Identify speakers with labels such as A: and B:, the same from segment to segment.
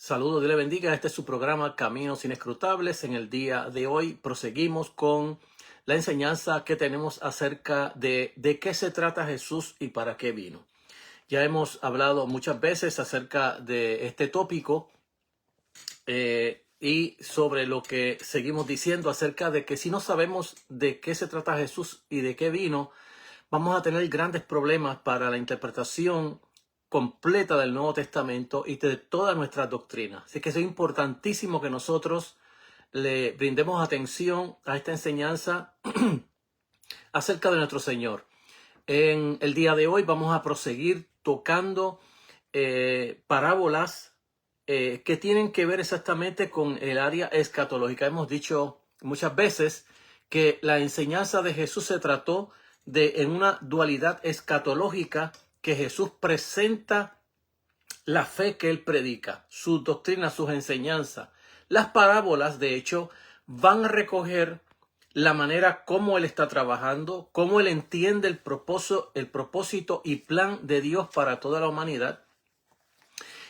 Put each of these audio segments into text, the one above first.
A: Saludos, Dios le bendiga. Este es su programa Caminos Inescrutables. En el día de hoy proseguimos con la enseñanza que tenemos acerca de qué se trata Jesús y para qué vino. Ya hemos hablado muchas veces acerca de este tópico y sobre lo que seguimos diciendo acerca de que si no sabemos de qué se trata Jesús y de qué vino, vamos a tener grandes problemas para la interpretación completa del Nuevo Testamento y de toda nuestra doctrina. Así que es importantísimo que nosotros le brindemos atención a esta enseñanza acerca de nuestro Señor. En el día de hoy vamos a proseguir tocando parábolas que tienen que ver exactamente con el área escatológica. Hemos dicho muchas veces que la enseñanza de Jesús se trató en una dualidad escatológica, que Jesús presenta la fe que él predica, sus doctrinas, sus enseñanzas. Las parábolas, de hecho, van a recoger la manera como él está trabajando, cómo él entiende el propósito y plan de Dios para toda la humanidad.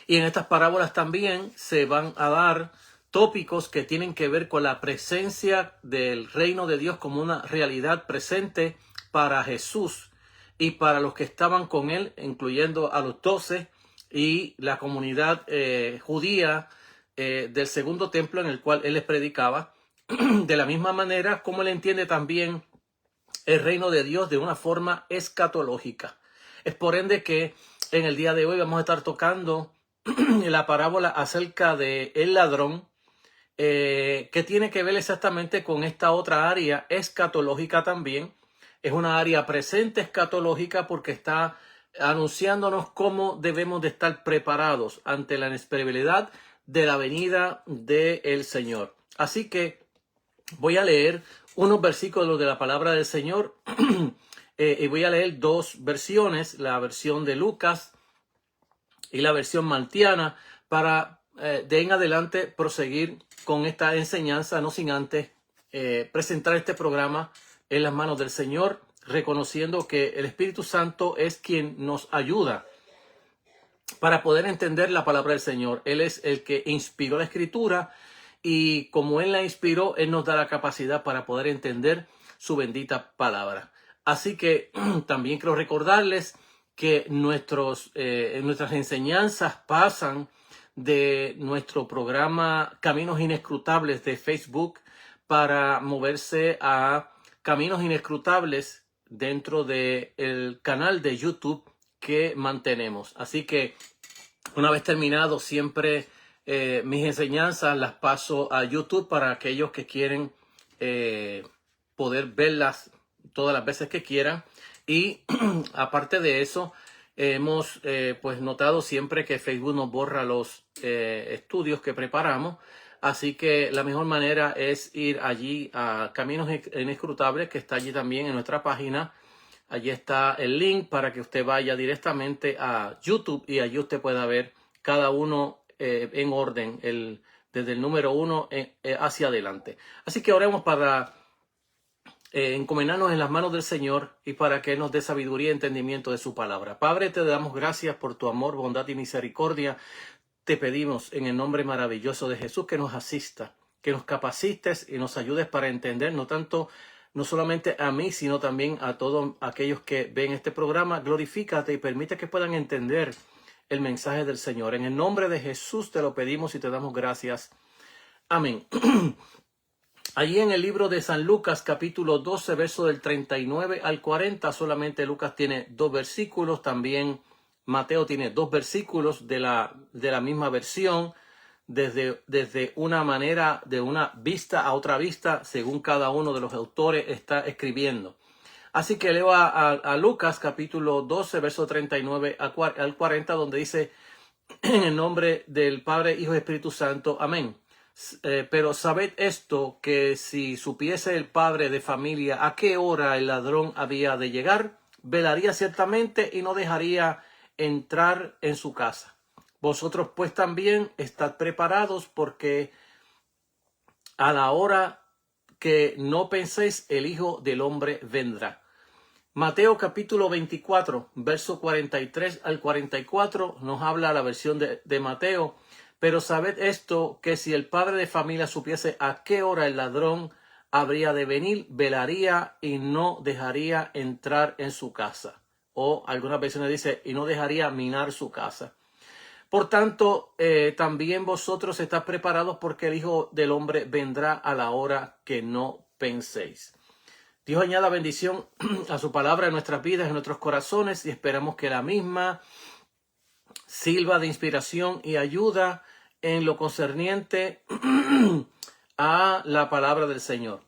A: Y en estas parábolas también se van a dar tópicos que tienen que ver con la presencia del reino de Dios como una realidad presente para Jesús y para los que estaban con él, incluyendo a los 12 y la comunidad judía del segundo templo en el cual él les predicaba. De la misma manera como él entiende también el reino de Dios de una forma escatológica. Es por ende que en el día de hoy vamos a estar tocando la parábola acerca de el ladrón, que tiene que ver exactamente con esta otra área escatológica también. Es una área presente escatológica porque está anunciándonos cómo debemos de estar preparados ante la inesperabilidad de la venida del Señor. Así que voy a leer unos versículos de la palabra del Señor y voy a leer dos versiones, la versión de Lucas y la versión maltiana, para de en adelante proseguir con esta enseñanza, no sin antes presentar este programa en las manos del Señor, reconociendo que el Espíritu Santo es quien nos ayuda para poder entender la palabra del Señor. Él es el que inspiró la Escritura y como Él la inspiró, Él nos da la capacidad para poder entender su bendita palabra. Así que también quiero recordarles que nuestras enseñanzas pasan de nuestro programa Caminos Inescrutables de Facebook para moverse a Caminos Inescrutables dentro del canal de YouTube que mantenemos. Así que una vez terminado, siempre mis enseñanzas las paso a YouTube para aquellos que quieren poder verlas todas las veces que quieran. Y aparte de eso, hemos pues notado siempre que Facebook nos borra los estudios que preparamos. Así que la mejor manera es ir allí a Caminos Inescrutables, que está allí también en nuestra página. Allí está el link para que usted vaya directamente a YouTube y allí usted pueda ver cada uno en orden, desde el número 1 hacia adelante. Así que oremos para encomendarnos en las manos del Señor y para que Él nos dé sabiduría y entendimiento de su palabra. Padre, te damos gracias por tu amor, bondad y misericordia. Te pedimos en el nombre maravilloso de Jesús que nos asista, que nos capacites y nos ayudes para entender no solamente a mí, sino también a todos aquellos que ven este programa. Glorifícate y permite que puedan entender el mensaje del Señor. En el nombre de Jesús te lo pedimos y te damos gracias. Amén. Allí en el libro de San Lucas, capítulo 12, verso del 39 al 40, solamente Lucas tiene 2 versículos, también Mateo tiene 2 versículos de la misma versión, desde una manera, de una vista a otra vista, según cada uno de los autores está escribiendo. Así que leo a Lucas, capítulo 12, verso 39 al 40, donde dice, en el nombre del Padre, Hijo y Espíritu Santo, amén. Pero sabed esto, que si supiese el padre de familia a qué hora el ladrón había de llegar, velaría ciertamente y no dejaría entrar en su casa. Vosotros pues también estad preparados, porque a la hora que no penséis, el Hijo del Hombre vendrá. Mateo capítulo 24, verso 43 al 44, nos habla la versión de Mateo Pero sabed esto, que si el padre de familia supiese a qué hora el ladrón habría de venir, velaría y no dejaría entrar en su casa. O algunas versiones dice, y no dejaría minar su casa. Por tanto, también vosotros estáis preparados, porque el Hijo del Hombre vendrá a la hora que no penséis. Dios añada bendición a su palabra en nuestras vidas, en nuestros corazones, y esperamos que la misma sirva de inspiración y ayuda en lo concerniente a la palabra del Señor.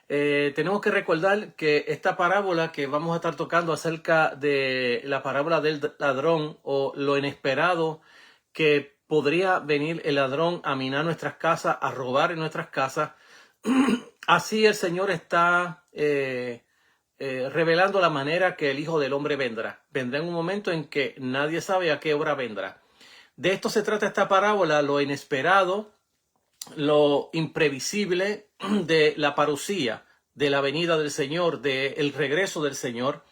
A: Tenemos que recordar que esta parábola que vamos a estar tocando acerca de la parábola del ladrón, o lo inesperado que podría venir el ladrón a minar nuestras casas, a robar en nuestras casas, así el Señor está revelando la manera que el Hijo del Hombre vendrá. Vendrá en un momento en que nadie sabe a qué hora vendrá. De esto se trata esta parábola, lo inesperado, lo imprevisible de la parusía, de la venida del Señor, del regreso del Señor.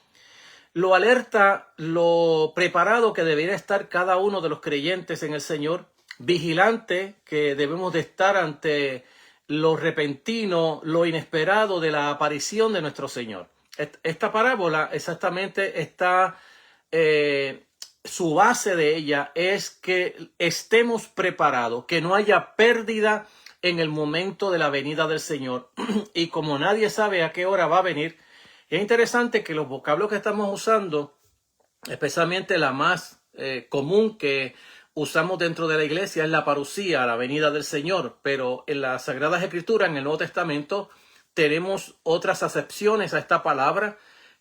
A: Lo alerta, lo preparado que debería estar cada uno de los creyentes en el Señor, vigilante que debemos de estar ante lo repentino, lo inesperado de la aparición de nuestro Señor. Esta parábola exactamente está, su base de ella es que estemos preparados, que no haya pérdida en el momento de la venida del Señor. Y como nadie sabe a qué hora va a venir, es interesante que los vocablos que estamos usando, especialmente la más común que usamos dentro de la iglesia, es la parusía, la venida del Señor. Pero en las Sagradas Escrituras, en el Nuevo Testamento, tenemos otras acepciones a esta palabra,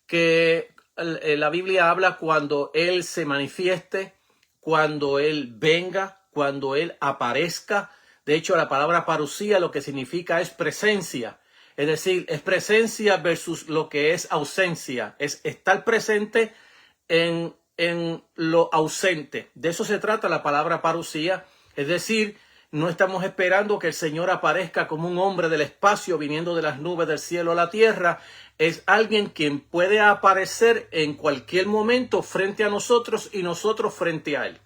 A: que la Biblia habla cuando Él se manifieste, cuando Él venga, cuando Él aparezca. De hecho, la palabra parusía lo que significa es presencia. Es decir, es presencia versus lo que es ausencia. Es estar presente en lo ausente. De eso se trata la palabra parusía. Es decir, no estamos esperando que el Señor aparezca como un hombre del espacio viniendo de las nubes del cielo a la tierra. Es alguien quien puede aparecer en cualquier momento frente a nosotros y nosotros frente a Él.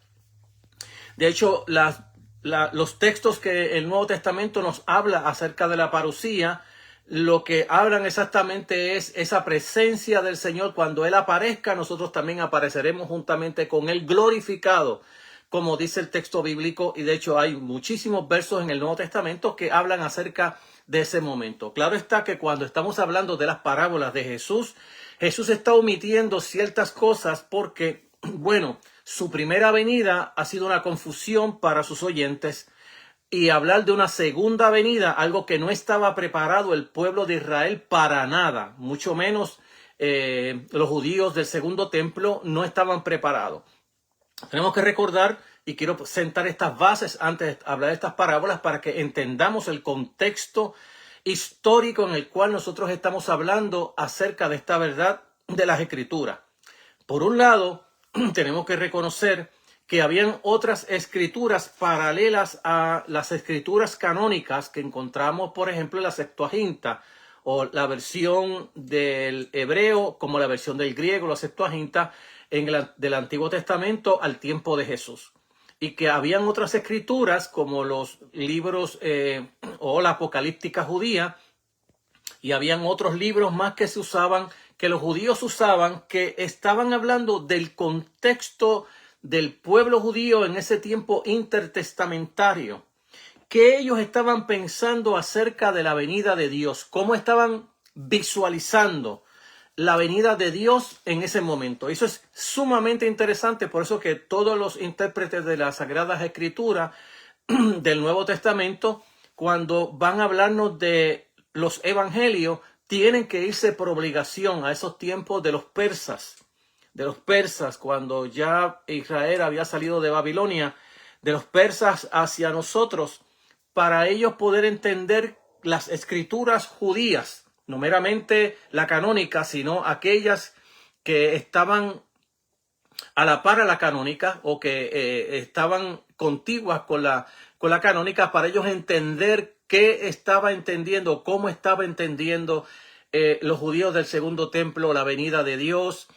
A: De hecho, los textos que el Nuevo Testamento nos habla acerca de la parusía, lo que hablan exactamente es esa presencia del Señor. Cuando Él aparezca, nosotros también apareceremos juntamente con Él glorificado, como dice el texto bíblico. Y de hecho hay muchísimos versos en el Nuevo Testamento que hablan acerca de ese momento. Claro está que cuando estamos hablando de las parábolas de Jesús, Jesús está omitiendo ciertas cosas porque, bueno, su primera venida ha sido una confusión para sus oyentes. Y hablar de una segunda venida, algo que no estaba preparado el pueblo de Israel para nada, mucho menos los judíos del segundo templo no estaban preparados. Tenemos que recordar, y quiero sentar estas bases antes de hablar de estas parábolas para que entendamos el contexto histórico en el cual nosotros estamos hablando acerca de esta verdad de las Escrituras. Por un lado, tenemos que reconocer que habían otras escrituras paralelas a las escrituras canónicas que encontramos, por ejemplo, en la Septuaginta, o la versión del hebreo como la versión del griego, la Septuaginta, del Antiguo Testamento al tiempo de Jesús. Y que habían otras escrituras como los libros o la apocalíptica judía, y habían otros libros más que se usaban, que los judíos usaban, que estaban hablando del contexto del pueblo judío en ese tiempo intertestamentario, que ellos estaban pensando acerca de la venida de Dios, cómo estaban visualizando la venida de Dios en ese momento. Eso es sumamente interesante, por eso que todos los intérpretes de las Sagradas Escrituras del Nuevo Testamento, cuando van a hablarnos de los evangelios, tienen que irse por obligación a esos tiempos de los persas, cuando ya Israel había salido de Babilonia, de los persas hacia nosotros, para ellos poder entender las escrituras judías, no meramente la canónica, sino aquellas que estaban a la par a la canónica o que estaban contiguas con la canónica, para ellos entender qué estaba entendiendo, cómo estaba entendiendo los judíos del segundo templo la venida de Dios,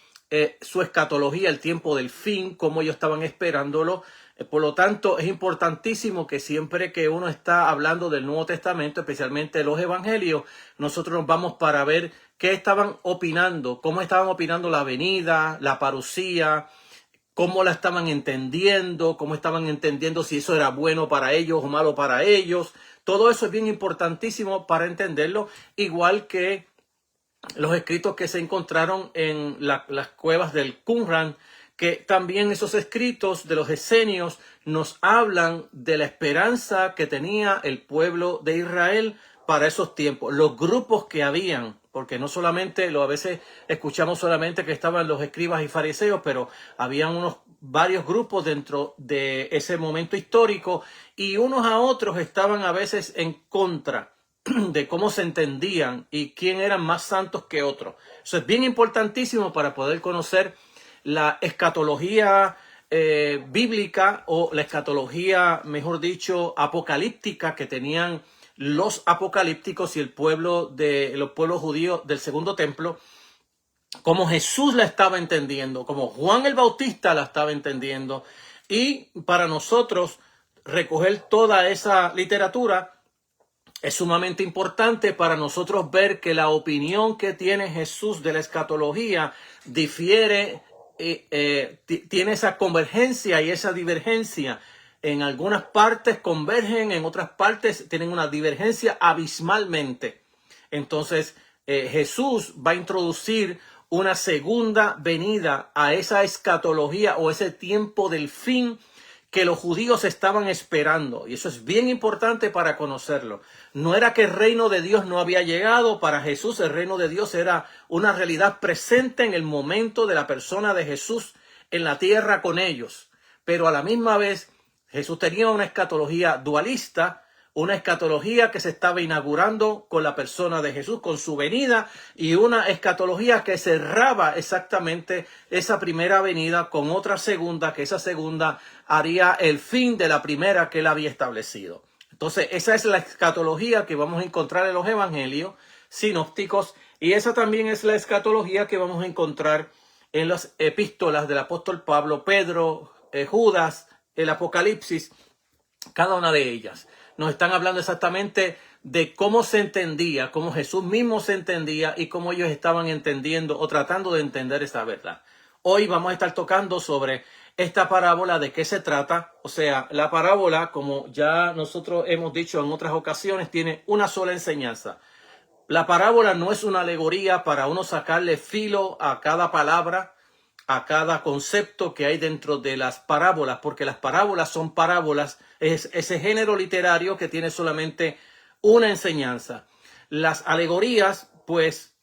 A: su escatología, el tiempo del fin, cómo ellos estaban esperándolo. Por lo tanto, es importantísimo que siempre que uno está hablando del Nuevo Testamento, especialmente los evangelios, nosotros nos vamos para ver qué estaban opinando, cómo estaban opinando la venida, la parucía, cómo la estaban entendiendo, cómo estaban entendiendo si eso era bueno para ellos o malo para ellos. Todo eso es bien importantísimo para entenderlo, igual que los escritos que se encontraron en las cuevas del Qumran, que también esos escritos de los esenios nos hablan de la esperanza que tenía el pueblo de Israel para esos tiempos, los grupos que habían, porque no solamente, a veces escuchamos solamente que estaban los escribas y fariseos, pero habían varios grupos dentro de ese momento histórico y unos a otros estaban a veces en contra de cómo se entendían y quién eran más santos que otros. Eso es bien importantísimo para poder conocer la escatología bíblica o la escatología, mejor dicho, apocalíptica que tenían los apocalípticos y los pueblos judíos del Segundo Templo, como Jesús la estaba entendiendo, como Juan el Bautista la estaba entendiendo, y para nosotros recoger toda esa literatura es sumamente importante para nosotros ver que la opinión que tiene Jesús de la escatología difiere, tiene esa convergencia y esa divergencia. En algunas partes convergen, en otras partes tienen una divergencia abismalmente. Entonces, Jesús va a introducir una segunda venida a esa escatología o ese tiempo del fin que los judíos estaban esperando. Y eso es bien importante para conocerlo. No era que el reino de Dios no había llegado. Para Jesús el reino de Dios era una realidad presente en el momento de la persona de Jesús en la tierra con ellos. Pero a la misma vez Jesús tenía una escatología dualista, una escatología que se estaba inaugurando con la persona de Jesús, con su venida, y una escatología que cerraba exactamente esa primera venida con otra segunda, que esa segunda haría el fin de la primera que él había establecido. Entonces, esa es la escatología que vamos a encontrar en los evangelios sinópticos, y esa también es la escatología que vamos a encontrar en las epístolas del apóstol Pablo, Pedro, Judas, el Apocalipsis, cada una de ellas. Nos están hablando exactamente de cómo se entendía, cómo Jesús mismo se entendía y cómo ellos estaban entendiendo o tratando de entender esta verdad. Hoy vamos a estar tocando sobre esta parábola, de qué se trata. O sea, la parábola, como ya nosotros hemos dicho en otras ocasiones, tiene una sola enseñanza. La parábola no es una alegoría para uno sacarle filo a cada palabra, a cada concepto que hay dentro de las parábolas, porque las parábolas son parábolas, es ese género literario que tiene solamente una enseñanza. Las alegorías, pues,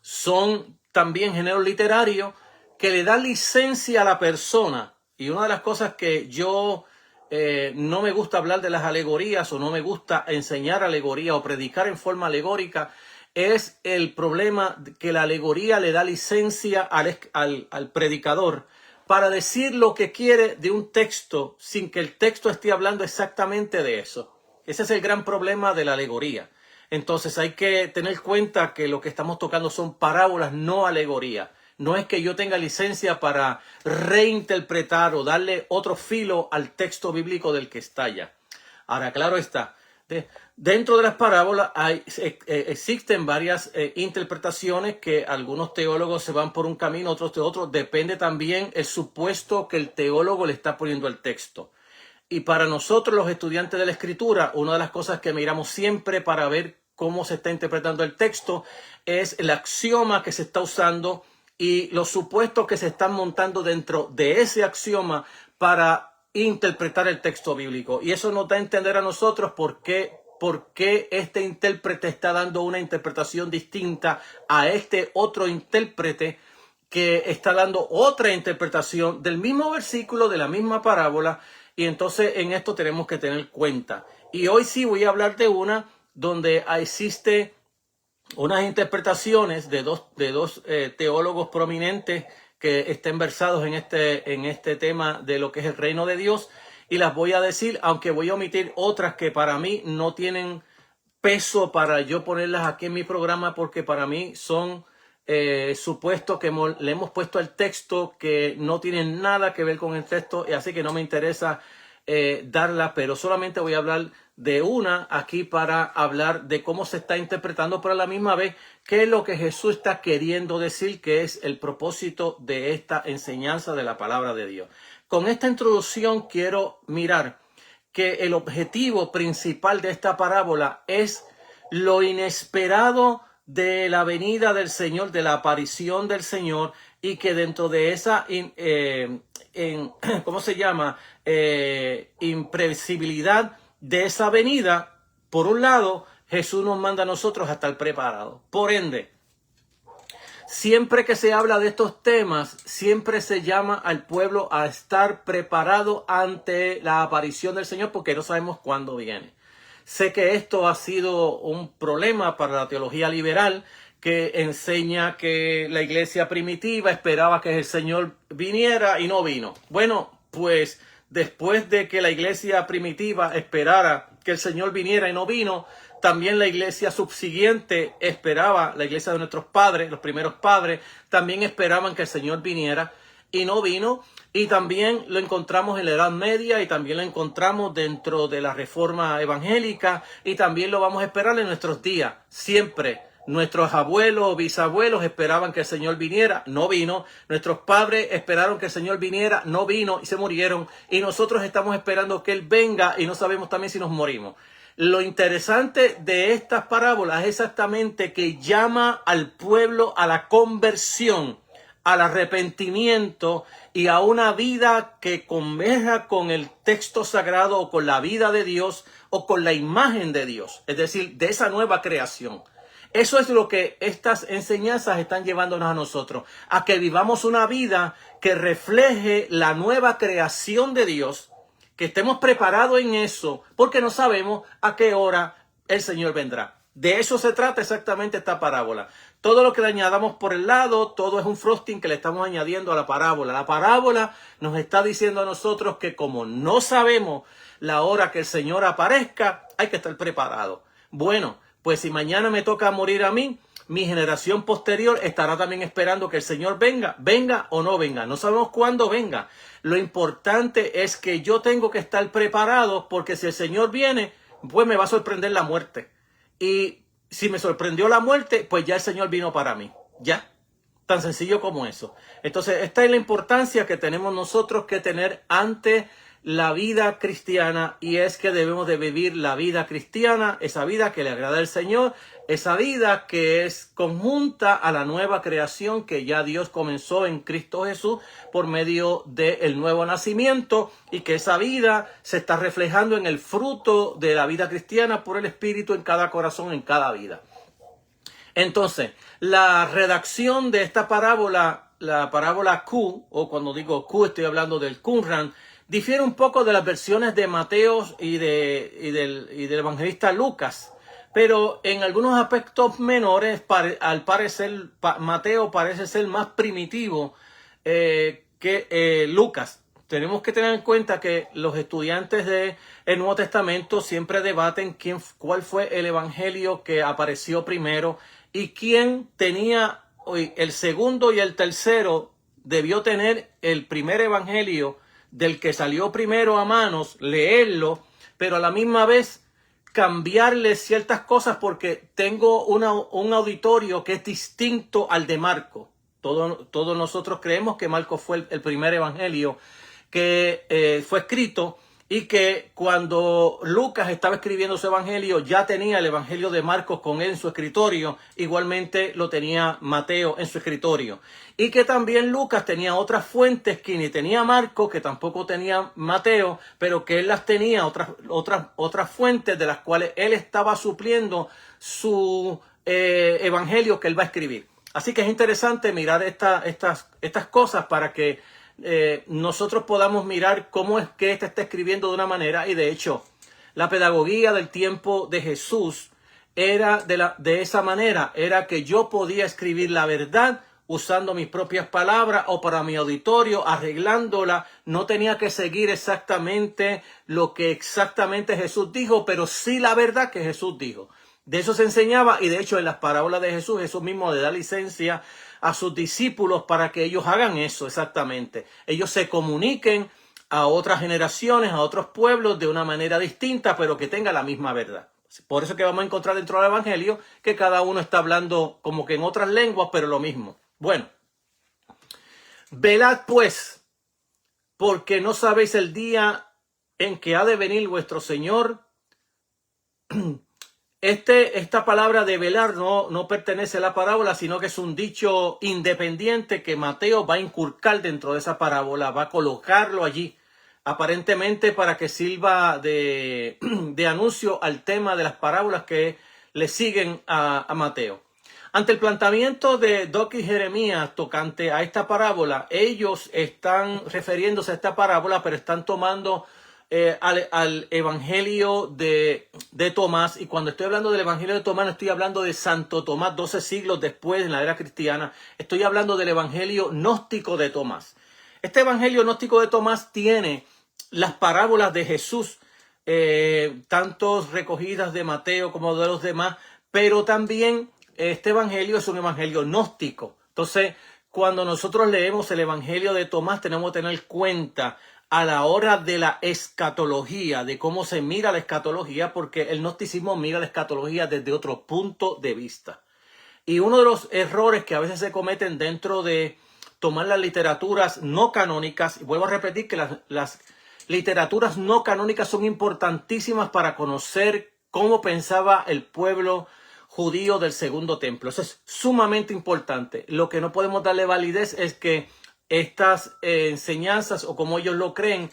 A: son también género literario que le da licencia a la persona. Y una de las cosas que yo no me gusta hablar de las alegorías o no me gusta enseñar alegoría o predicar en forma alegórica es el problema que la alegoría le da licencia al predicador para decir lo que quiere de un texto sin que el texto esté hablando exactamente de eso. Ese es el gran problema de la alegoría. Entonces hay que tener cuenta que lo que estamos tocando son parábolas, no alegoría. No es que yo tenga licencia para reinterpretar o darle otro filo al texto bíblico del que está ya. Ahora, claro está, dentro de las parábolas existen varias interpretaciones que algunos teólogos se van por un camino, otros de otro. Depende también el supuesto que el teólogo le está poniendo al texto. Y para nosotros los estudiantes de la escritura, una de las cosas que miramos siempre para ver cómo se está interpretando el texto es el axioma que se está usando y los supuestos que se están montando dentro de ese axioma para interpretar el texto bíblico. Y eso nos da a entender a nosotros por qué este intérprete está dando una interpretación distinta a este otro intérprete que está dando otra interpretación del mismo versículo, de la misma parábola. Y entonces en esto tenemos que tener cuenta. Y hoy sí voy a hablar de una donde existe unas interpretaciones de dos teólogos prominentes que estén versados en este tema de lo que es el reino de Dios, y las voy a decir, aunque voy a omitir otras que para mí no tienen peso para yo ponerlas aquí en mi programa, porque para mí son supuesto que le hemos puesto el texto que no tiene nada que ver con el texto, y así que no me interesa darla, pero solamente voy a hablar de una aquí para hablar de cómo se está interpretando, pero a la misma vez qué es lo que Jesús está queriendo decir, que es el propósito de esta enseñanza de la palabra de Dios. Con esta introducción quiero mirar que el objetivo principal de esta parábola es lo inesperado de la venida del Señor, de la aparición del Señor, y que dentro de esa ¿cómo se llama? Imprevisibilidad de esa venida, por un lado, Jesús nos manda a nosotros a estar preparados. Por ende, siempre que se habla de estos temas, siempre se llama al pueblo a estar preparado ante la aparición del Señor, porque no sabemos cuándo viene. Sé que esto ha sido un problema para la teología liberal, que enseña que la iglesia primitiva esperaba que el Señor viniera y no vino. Bueno, pues después de que la iglesia primitiva esperara que el Señor viniera y no vino, también la iglesia subsiguiente esperaba, la iglesia de nuestros padres, los primeros padres, también esperaban que el Señor viniera y no vino. Y también lo encontramos en la Edad Media, y también lo encontramos dentro de la Reforma Evangélica, y también lo vamos a esperar en nuestros días. Siempre nuestros abuelos o bisabuelos esperaban que el Señor viniera, no vino. Nuestros padres esperaron que el Señor viniera, no vino y se murieron. Y nosotros estamos esperando que Él venga y no sabemos también si nos morimos. Lo interesante de estas parábolas es exactamente que llama al pueblo a la conversión, al arrepentimiento y a una vida que converja con el texto sagrado o con la vida de Dios o con la imagen de Dios, es decir, de esa nueva creación. Eso es lo que estas enseñanzas están llevándonos a nosotros, a que vivamos una vida que refleje la nueva creación de Dios, que estemos preparados en eso, porque no sabemos a qué hora el Señor vendrá. De eso se trata exactamente esta parábola. Todo lo que le añadamos por el lado, todo es un frosting que le estamos añadiendo a la parábola. La parábola nos está diciendo a nosotros que como no sabemos la hora que el Señor aparezca, hay que estar preparado. Bueno, pues si mañana me toca morir a mí, mi generación posterior estará también esperando que el Señor venga, venga o no venga. No sabemos cuándo venga. Lo importante es que yo tengo que estar preparado, porque si el Señor viene, pues me va a sorprender la muerte. Y si me sorprendió la muerte, pues ya el Señor vino para mí. Ya. Tan sencillo como eso. Entonces, esta es la importancia que tenemos nosotros que tener ante la vida cristiana, y es que debemos de vivir la vida cristiana, esa vida que le agrada al Señor, esa vida que es conjunta a la nueva creación que ya Dios comenzó en Cristo Jesús por medio del nuevo nacimiento, y que esa vida se está reflejando en el fruto de la vida cristiana por el Espíritu en cada corazón, en cada vida. Entonces, la redacción de esta parábola, la parábola Q, o cuando digo Q estoy hablando del Qumran, difiere un poco de las versiones de Mateo y del evangelista Lucas, pero en algunos aspectos menores, al parecer, Mateo parece ser más primitivo que Lucas. Tenemos que tener en cuenta que los estudiantes del Nuevo Testamento siempre debaten cuál fue el evangelio que apareció primero y quién tenía el segundo y el tercero. Debió tener el primer evangelio del que salió primero a manos, leerlo, pero a la misma vez cambiarle ciertas cosas, porque tengo un auditorio que es distinto al de Marco. Todos nosotros creemos que Marco fue el primer evangelio que fue escrito, y que cuando Lucas estaba escribiendo su evangelio ya tenía el evangelio de Marcos con él en su escritorio, igualmente lo tenía Mateo en su escritorio, y que también Lucas tenía otras fuentes que ni tenía Marcos, que tampoco tenía Mateo, pero que él las tenía, otras fuentes de las cuales él estaba supliendo su evangelio que él va a escribir. Así que es interesante mirar estas cosas para que nosotros podamos mirar cómo es que éste está escribiendo de una manera. Y de hecho, la pedagogía del tiempo de Jesús era de esa manera, era que yo podía escribir la verdad usando mis propias palabras o para mi auditorio, arreglándola. No tenía que seguir exactamente lo que exactamente Jesús dijo, pero sí la verdad que Jesús dijo. De eso se enseñaba, y de hecho en las parábolas de Jesús, Jesús mismo le da licencia a sus discípulos para que ellos hagan eso exactamente. Ellos se comuniquen a otras generaciones, a otros pueblos de una manera distinta, pero que tenga la misma verdad. Por eso que vamos a encontrar dentro del Evangelio que cada uno está hablando como que en otras lenguas, pero lo mismo. Bueno, velad pues, porque no sabéis el día en que ha de venir vuestro Señor. Esta palabra de velar no pertenece a la parábola, sino que es un dicho independiente que Mateo va a inculcar dentro de esa parábola, va a colocarlo allí, aparentemente para que sirva de anuncio al tema de las parábolas que le siguen a Mateo. Ante el planteamiento de Doc y Jeremías tocante a esta parábola, ellos están refiriéndose a esta parábola, pero están tomando al Evangelio de Tomás. Y cuando estoy hablando del Evangelio de Tomás, no estoy hablando de Santo Tomás 12 siglos después en la era cristiana. Estoy hablando del Evangelio gnóstico de Tomás. Este Evangelio gnóstico de Tomás tiene las parábolas de Jesús, tanto recogidas de Mateo como de los demás, pero también este Evangelio es un Evangelio gnóstico. Entonces, cuando nosotros leemos el Evangelio de Tomás, tenemos que tener cuenta a la hora de la escatología, de cómo se mira la escatología, porque el gnosticismo mira la escatología desde otro punto de vista. Y uno de los errores que a veces se cometen dentro de tomar las literaturas no canónicas, y vuelvo a repetir que las literaturas no canónicas son importantísimas para conocer cómo pensaba el pueblo judío del Segundo Templo. Eso es sumamente importante. Lo que no podemos darle validez es que estas enseñanzas, o como ellos lo creen,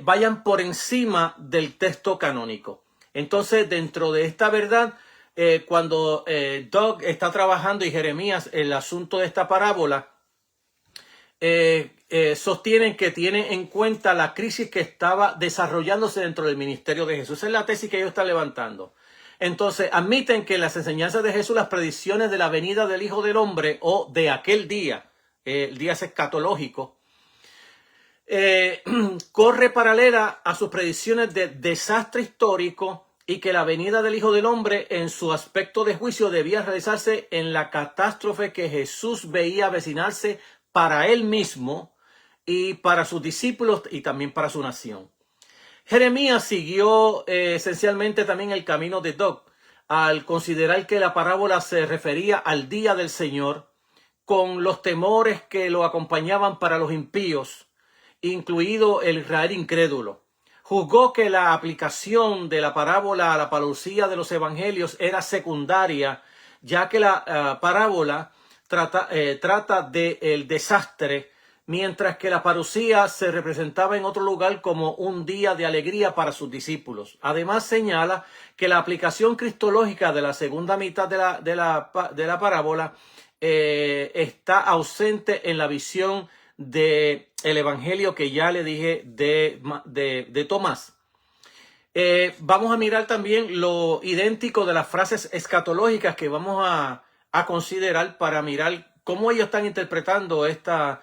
A: vayan por encima del texto canónico. Entonces, dentro de esta verdad, cuando Doug está trabajando y Jeremías el asunto de esta parábola, sostienen que tiene en cuenta la crisis que estaba desarrollándose dentro del ministerio de Jesús. Esa es la tesis que ellos están levantando. Entonces, admiten que en las enseñanzas de Jesús, las predicciones de la venida del Hijo del Hombre o de aquel día, el día escatológico, corre paralela a sus predicciones de desastre histórico, y que la venida del Hijo del Hombre en su aspecto de juicio debía realizarse en la catástrofe que Jesús veía avecinarse para él mismo y para sus discípulos y también para su nación. Jeremías siguió esencialmente también el camino de Doc al considerar que la parábola se refería al día del Señor, con los temores que lo acompañaban para los impíos, incluido el Israel incrédulo. Juzgó que la aplicación de la parábola a la parucía de los evangelios era secundaria, ya que la parábola trata del desastre, mientras que la parucía se representaba en otro lugar como un día de alegría para sus discípulos. Además, señala que la aplicación cristológica de la segunda mitad de la parábola está ausente en la visión del evangelio que ya le dije de Tomás. Vamos a mirar también lo idéntico de las frases escatológicas que vamos a considerar para mirar cómo ellos están interpretando estas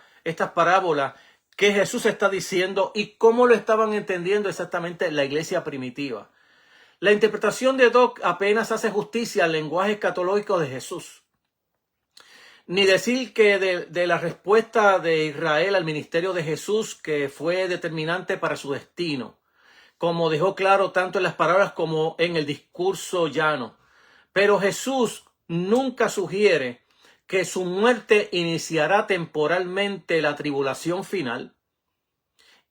A: parábolas que Jesús está diciendo y cómo lo estaban entendiendo exactamente la iglesia primitiva. La interpretación de Doc apenas hace justicia al lenguaje escatológico de Jesús. Ni decir que de la respuesta de Israel al ministerio de Jesús, que fue determinante para su destino, como dejó claro tanto en las palabras como en el discurso llano. Pero Jesús nunca sugiere que su muerte iniciará temporalmente la tribulación final,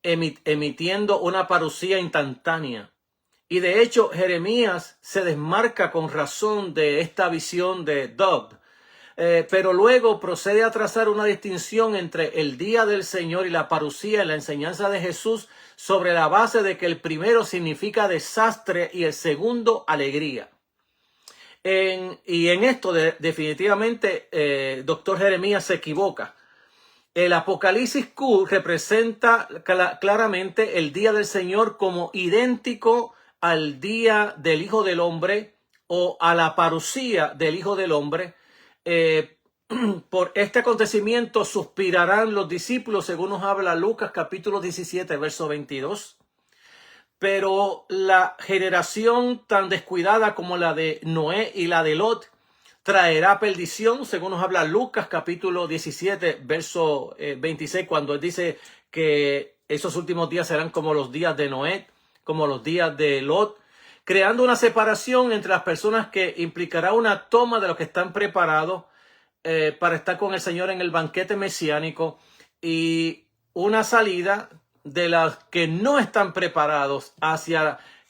A: emitiendo una parucía instantánea. Y de hecho, Jeremías se desmarca con razón de esta visión de Doug, pero luego procede a trazar una distinción entre el día del Señor y la parucía en la enseñanza de Jesús, sobre la base de que el primero significa desastre y el segundo alegría. Y en esto definitivamente doctor Jeremías se equivoca. El Apocalipsis Q representa claramente el día del Señor como idéntico al día del Hijo del Hombre o a la parucía del Hijo del Hombre. Por este acontecimiento suspirarán los discípulos, según nos habla Lucas capítulo 17, verso 22. pero la generación tan descuidada como la de Noé y la de Lot traerá perdición, según nos habla Lucas capítulo 17, verso 26, cuando él dice que esos últimos días serán como los días de Noé, como los días de Lot, creando una separación entre las personas que implicará una toma de los que están preparados para estar con el Señor en el banquete mesiánico y una salida de los que no están preparados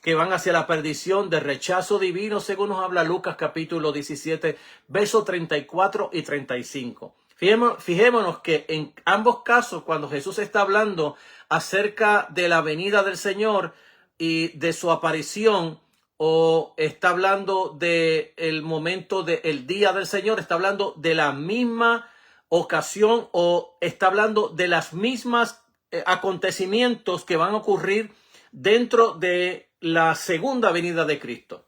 A: que van hacia la perdición de rechazo divino, según nos habla Lucas capítulo 17, versos 34 y 35. Fijémonos que en ambos casos, cuando Jesús está hablando acerca de la venida del Señor y de su aparición, o está hablando del momento del día del Señor, está hablando de la misma ocasión o está hablando de las mismas acontecimientos que van a ocurrir dentro de la segunda venida de Cristo.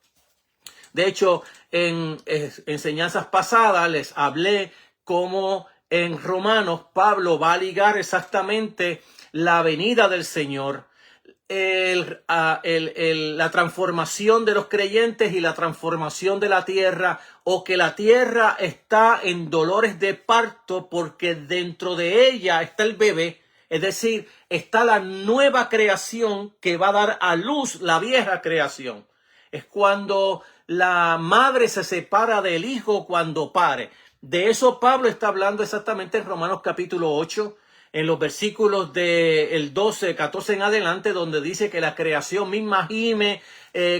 A: De hecho, en enseñanzas pasadas les hablé cómo en Romanos Pablo va a ligar exactamente la venida del Señor, la transformación de los creyentes y la transformación de la tierra, o que la tierra está en dolores de parto porque dentro de ella está el bebé. Es decir, está la nueva creación que va a dar a luz la vieja creación. Es cuando la madre se separa del hijo cuando pare. De eso Pablo está hablando exactamente en Romanos capítulo 8, en los versículos del 12, 14 en adelante, donde dice que la creación misma gime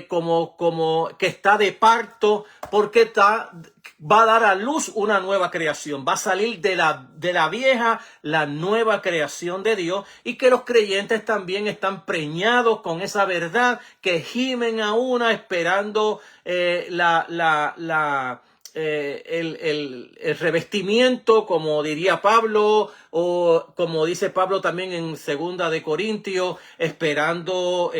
A: como que está de parto, porque va a dar a luz una nueva creación, va a salir de la vieja la nueva creación de Dios, y que los creyentes también están preñados con esa verdad, que gimen a una esperando el revestimiento, como diría Pablo, o como dice Pablo también en 2 de Corintios, esperando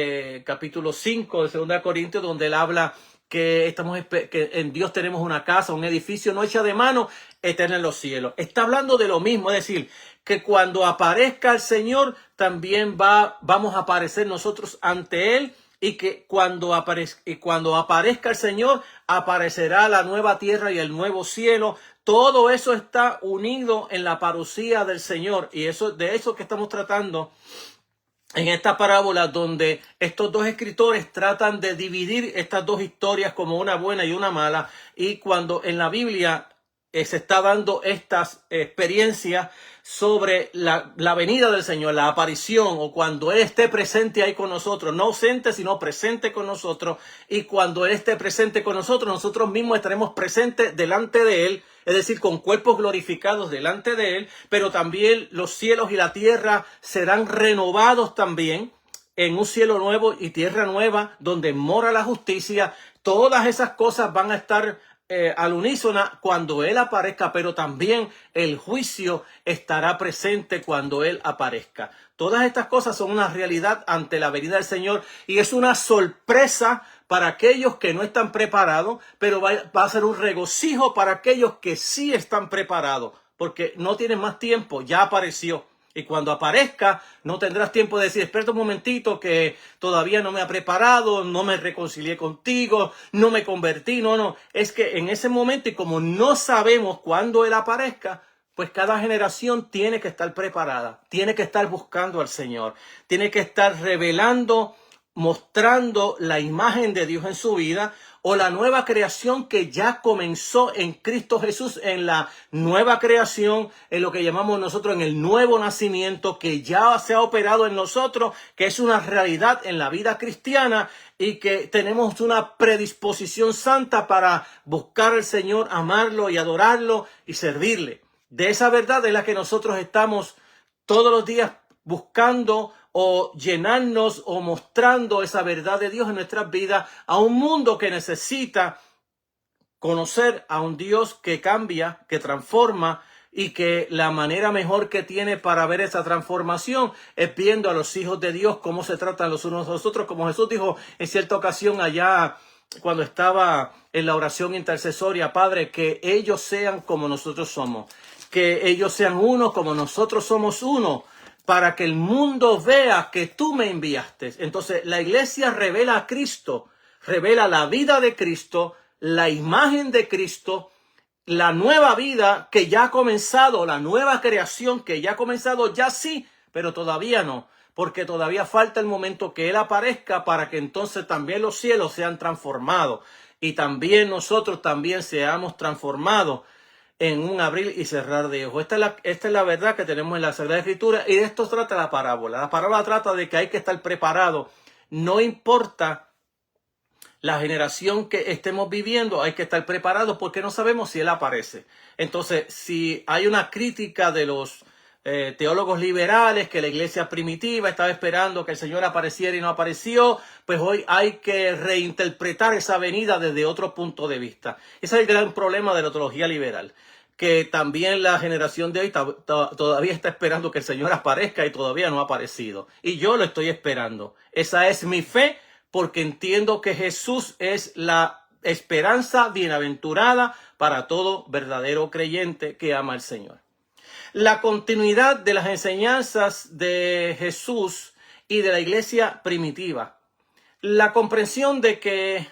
A: capítulo 5 de 2 de Corintios, donde él habla que en Dios tenemos una casa, un edificio no hecha de mano, eterna en los cielos. Está hablando de lo mismo, es decir, que cuando aparezca el Señor también vamos a aparecer nosotros ante Él, y que cuando aparezca el Señor, aparecerá la nueva tierra y el nuevo cielo. Todo eso está unido en la parucía del Señor, y de eso que estamos tratando en esta parábola, donde estos dos escritores tratan de dividir estas dos historias como una buena y una mala, y cuando en la Biblia se está dando estas experiencias sobre la venida del Señor, la aparición, o cuando Él esté presente ahí con nosotros, no ausente, sino presente con nosotros, y cuando Él esté presente con nosotros, nosotros mismos estaremos presentes delante de Él, es decir, con cuerpos glorificados delante de Él, pero también los cielos y la tierra serán renovados también en un cielo nuevo y tierra nueva donde mora la justicia. Todas esas cosas van a estar al unísono cuando Él aparezca, pero también el juicio estará presente cuando Él aparezca. Todas estas cosas son una realidad ante la venida del Señor, y es una sorpresa para aquellos que no están preparados, pero va a ser un regocijo para aquellos que sí están preparados, porque no tienen más tiempo, ya apareció. Y cuando aparezca, no tendrás tiempo de decir, espera un momentito que todavía no me ha preparado, no me reconcilié contigo, no me convertí. No, es que en ese momento, y como no sabemos cuándo Él aparezca, pues cada generación tiene que estar preparada, tiene que estar buscando al Señor, tiene que estar revelando, mostrando la imagen de Dios en su vida, o la nueva creación que ya comenzó en Cristo Jesús, en la nueva creación, en lo que llamamos nosotros en el nuevo nacimiento, que ya se ha operado en nosotros, que es una realidad en la vida cristiana, y que tenemos una predisposición santa para buscar al Señor, amarlo y adorarlo y servirle. De esa verdad es la que nosotros estamos todos los días buscando, o llenarnos o mostrando esa verdad de Dios en nuestras vidas a un mundo que necesita conocer a un Dios que cambia, que transforma, y que la manera mejor que tiene para ver esa transformación es viendo a los hijos de Dios cómo se tratan los unos a los otros, como Jesús dijo en cierta ocasión allá cuando estaba en la oración intercesoria: Padre, que ellos sean como nosotros somos, que ellos sean uno como nosotros somos uno. para que el mundo vea que tú me enviaste. Entonces la iglesia revela a Cristo, revela la vida de Cristo, la imagen de Cristo, la nueva vida que ya ha comenzado, la nueva creación que ya ha comenzado, ya sí, pero todavía no, porque todavía falta el momento que Él aparezca para que entonces también los cielos sean transformados y también nosotros también seamos transformados en un abrir y cerrar de ojos. Esta es la verdad que tenemos en la Sagrada Escritura y de esto trata la parábola. La parábola trata de que hay que estar preparado, no importa la generación que estemos viviendo, hay que estar preparados porque no sabemos si Él aparece. Entonces, si hay una crítica de los teólogos liberales que la iglesia primitiva estaba esperando que el Señor apareciera y no apareció, pues hoy hay que reinterpretar esa venida desde otro punto de vista. Ese es el gran problema de la teología liberal, que también la generación de hoy todavía está esperando que el Señor aparezca y todavía no ha aparecido. Y yo lo estoy esperando. Esa es mi fe, porque entiendo que Jesús es la esperanza bienaventurada para todo verdadero creyente que ama al Señor. La continuidad de las enseñanzas de Jesús y de la iglesia primitiva. La comprensión de que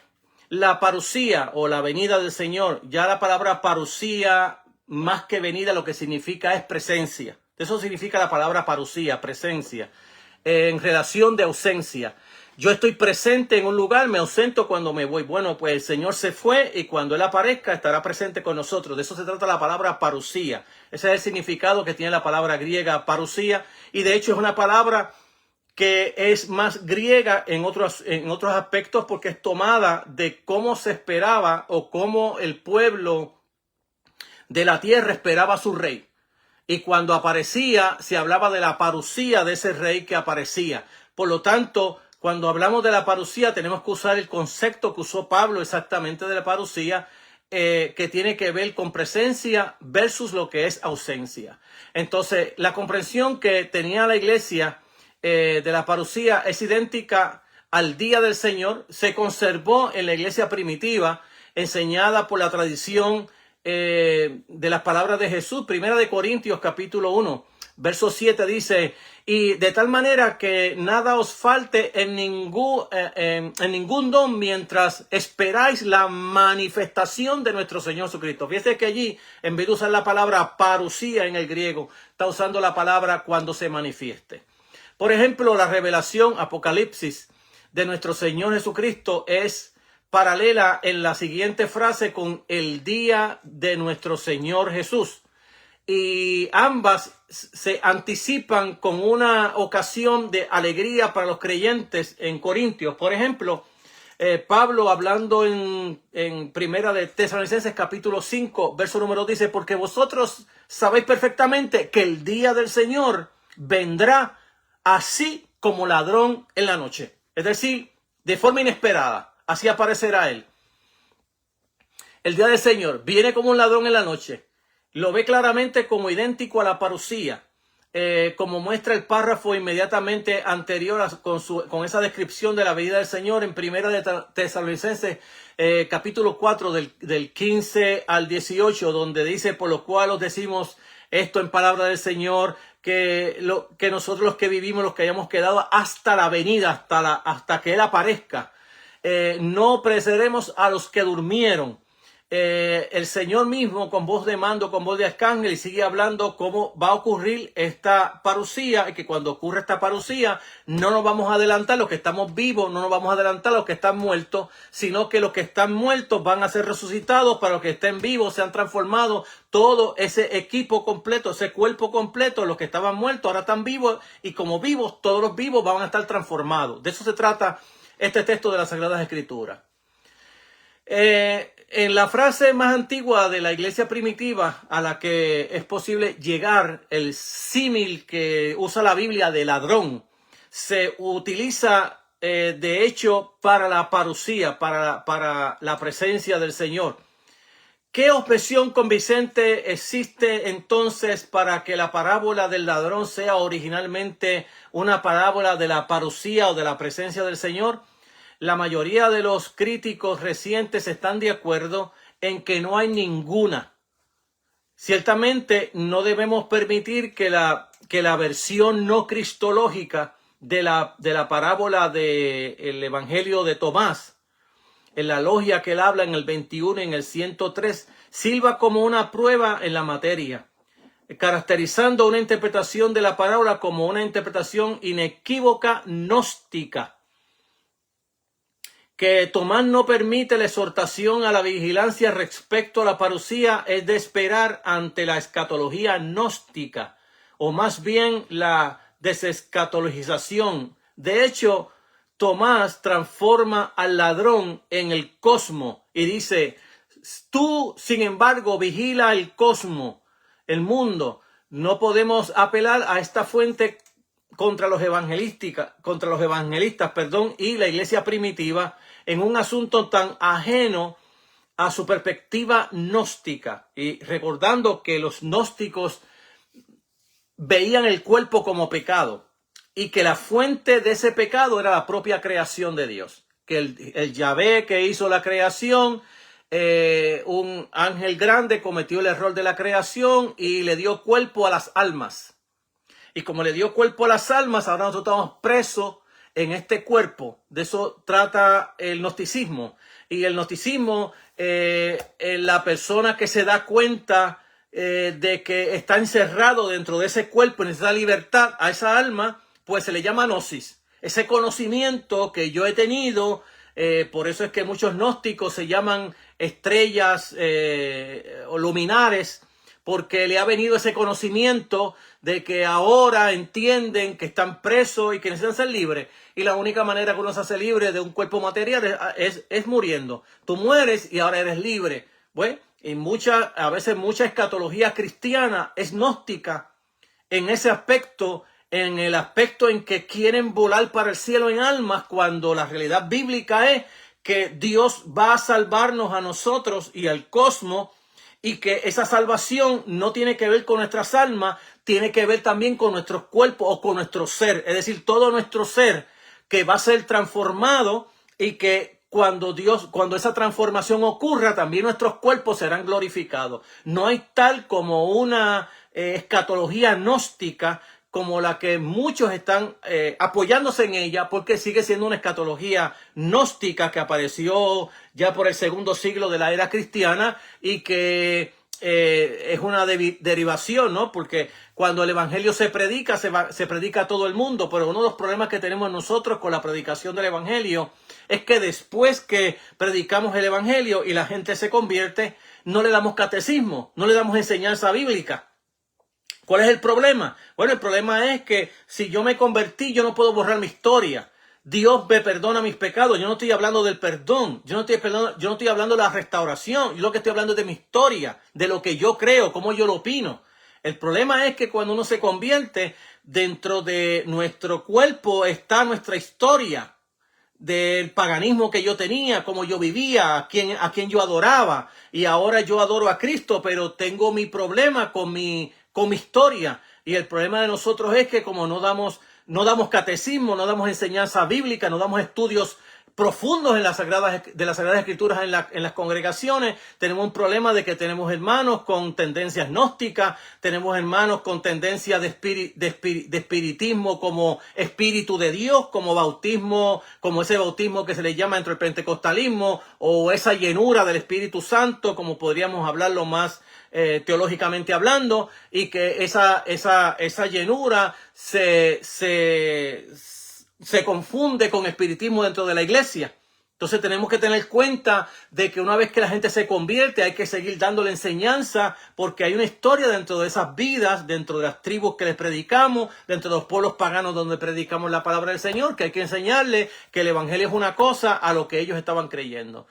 A: la parusía o la venida del Señor, ya la palabra parusía más que venida lo que significa es presencia. Eso significa la palabra parusía, presencia, en relación de ausencia. Yo estoy presente en un lugar, me ausento cuando me voy. Bueno, pues el Señor se fue y cuando Él aparezca estará presente con nosotros. De eso se trata la palabra parusía. Ese es el significado que tiene la palabra griega parusía. Y de hecho es una palabra que es más griega en otros aspectos porque es tomada de cómo se esperaba o cómo el pueblo de la tierra esperaba a su rey. Y cuando aparecía, se hablaba de la parusía de ese rey que aparecía. Por lo tanto, cuando hablamos de la parusía, tenemos que usar el concepto que usó Pablo exactamente de la parusía, que tiene que ver con presencia versus lo que es ausencia. Entonces, la comprensión que tenía la iglesia de la parusía es idéntica al día del Señor. Se conservó en la iglesia primitiva, enseñada por la tradición de las palabras de Jesús. Primera de Corintios capítulo 1. Verso 7 dice, y de tal manera que nada os falte en ningún don mientras esperáis la manifestación de nuestro Señor Jesucristo. Fíjese que allí, en vez de usar la palabra parusía en el griego, está usando la palabra cuando se manifieste. Por ejemplo, la revelación Apocalipsis de nuestro Señor Jesucristo es paralela en la siguiente frase con el día de nuestro Señor Jesús. Y ambas se anticipan con una ocasión de alegría para los creyentes en Corintios. Por ejemplo, Pablo hablando en Primera de Tesalonicenses capítulo 5, verso número 2 dice, porque vosotros sabéis perfectamente que el día del Señor vendrá así como ladrón en la noche. Es decir, de forma inesperada, así aparecerá Él. El día del Señor viene como un ladrón en la noche. Lo ve claramente como idéntico a la parusía, como muestra el párrafo inmediatamente anterior con esa descripción de la venida del Señor en Primera de Tesalonicenses capítulo 4 del 15 al 18, donde dice, por lo cual os decimos esto en palabra del Señor, que nosotros los que vivimos, los que hayamos quedado hasta la venida, hasta que Él aparezca, no precederemos a los que durmieron. El Señor mismo con voz de mando, con voz de arcángel, y sigue hablando cómo va a ocurrir esta parusía, y que cuando ocurre esta parusía no nos vamos a adelantar los que estamos vivos, no nos vamos a adelantar los que están muertos, sino que los que están muertos van a ser resucitados, para los que estén vivos sean transformados, todo ese equipo completo, ese cuerpo completo, los que estaban muertos ahora están vivos, y como vivos, todos los vivos van a estar transformados. De eso se trata este texto de las Sagradas Escrituras. En la frase más antigua de la iglesia primitiva a la que es posible llegar, el símil que usa la Biblia de ladrón, se utiliza de hecho para la parusía, para la presencia del Señor. ¿Qué objeción convincente existe entonces para que la parábola del ladrón sea originalmente una parábola de la parusía o de la presencia del Señor? La mayoría de los críticos recientes están de acuerdo en que no hay ninguna. Ciertamente no debemos permitir que la que la versión no cristológica de la parábola del Evangelio de Tomás, en la logia que él habla en el 21 y en el 103, sirva como una prueba en la materia, caracterizando una interpretación de la parábola como una interpretación inequívoca gnóstica. Que Tomás no permite la exhortación a la vigilancia respecto a la parucía es de esperar ante la escatología gnóstica, o más bien la desescatologización. De hecho, Tomás transforma al ladrón en el cosmo y dice, tú, sin embargo, vigila el cosmo, el mundo. No podemos apelar a esta fuente contra los evangelistas, y la iglesia primitiva en un asunto tan ajeno a su perspectiva gnóstica. Y recordando que los gnósticos veían el cuerpo como pecado y que la fuente de ese pecado era la propia creación de Dios. Que el Yahvé que hizo la creación, un ángel grande cometió el error de la creación y le dio cuerpo a las almas. Y como le dio cuerpo a las almas, ahora nosotros estamos presos en este cuerpo. De eso trata el gnosticismo. Y el gnosticismo, la persona que se da cuenta de que está encerrado dentro de ese cuerpo y necesita libertad a esa alma, pues se le llama gnosis. Ese conocimiento que yo he tenido, por eso es que muchos gnósticos se llaman estrellas o luminares, porque le ha venido ese conocimiento de que ahora entienden que están presos y que necesitan ser libres. Y la única manera que uno se hace libre de un cuerpo material es muriendo. Tú mueres y ahora eres libre. Bueno, y a veces mucha escatología cristiana es gnóstica en ese aspecto, en el aspecto en que quieren volar para el cielo en almas, cuando la realidad bíblica es que Dios va a salvarnos a nosotros y al cosmos, y que esa salvación no tiene que ver con nuestras almas, tiene que ver también con nuestros cuerpos o con nuestro ser. Es decir, todo nuestro ser que va a ser transformado, y que cuando esa transformación ocurra, también nuestros cuerpos serán glorificados. No hay tal como una escatología gnóstica como la que muchos están apoyándose en ella, porque sigue siendo una escatología gnóstica que apareció ya por el segundo siglo de la era cristiana, y que es una derivación, ¿no? Porque cuando el evangelio se predica, se predica a todo el mundo, pero uno de los problemas que tenemos nosotros con la predicación del evangelio es que después que predicamos el evangelio y la gente se convierte, no le damos catecismo, no le damos enseñanza bíblica. ¿Cuál es el problema? Bueno, el problema es que si yo me convertí, yo no puedo borrar mi historia. Dios me perdona mis pecados. Yo no estoy hablando del perdón. Yo no estoy hablando de la restauración. Yo lo que estoy hablando es de mi historia, de lo que yo creo, cómo yo lo opino. El problema es que cuando uno se convierte, dentro de nuestro cuerpo está nuestra historia del paganismo que yo tenía, cómo yo vivía, a quién yo adoraba. Y ahora yo adoro a Cristo, pero tengo mi problema con mi historia. Y el problema de nosotros es que como no damos catecismo, no damos enseñanza bíblica, no damos estudios profundos de las Sagradas Escrituras en las congregaciones, tenemos un problema de que tenemos hermanos con tendencias gnósticas, tenemos hermanos con tendencias de espiritismo como espíritu de Dios, como bautismo, como ese bautismo que se le llama dentro del pentecostalismo, o esa llenura del Espíritu Santo, como podríamos hablarlo más teológicamente hablando, y que esa llenura se confunde con espiritismo dentro de la iglesia. Entonces tenemos que tener cuenta de que una vez que la gente se convierte, hay que seguir dándole enseñanza, porque hay una historia dentro de esas vidas, dentro de las tribus que les predicamos, dentro de los pueblos paganos donde predicamos la palabra del Señor, que hay que enseñarle que el evangelio es una cosa a lo que ellos estaban creyendo.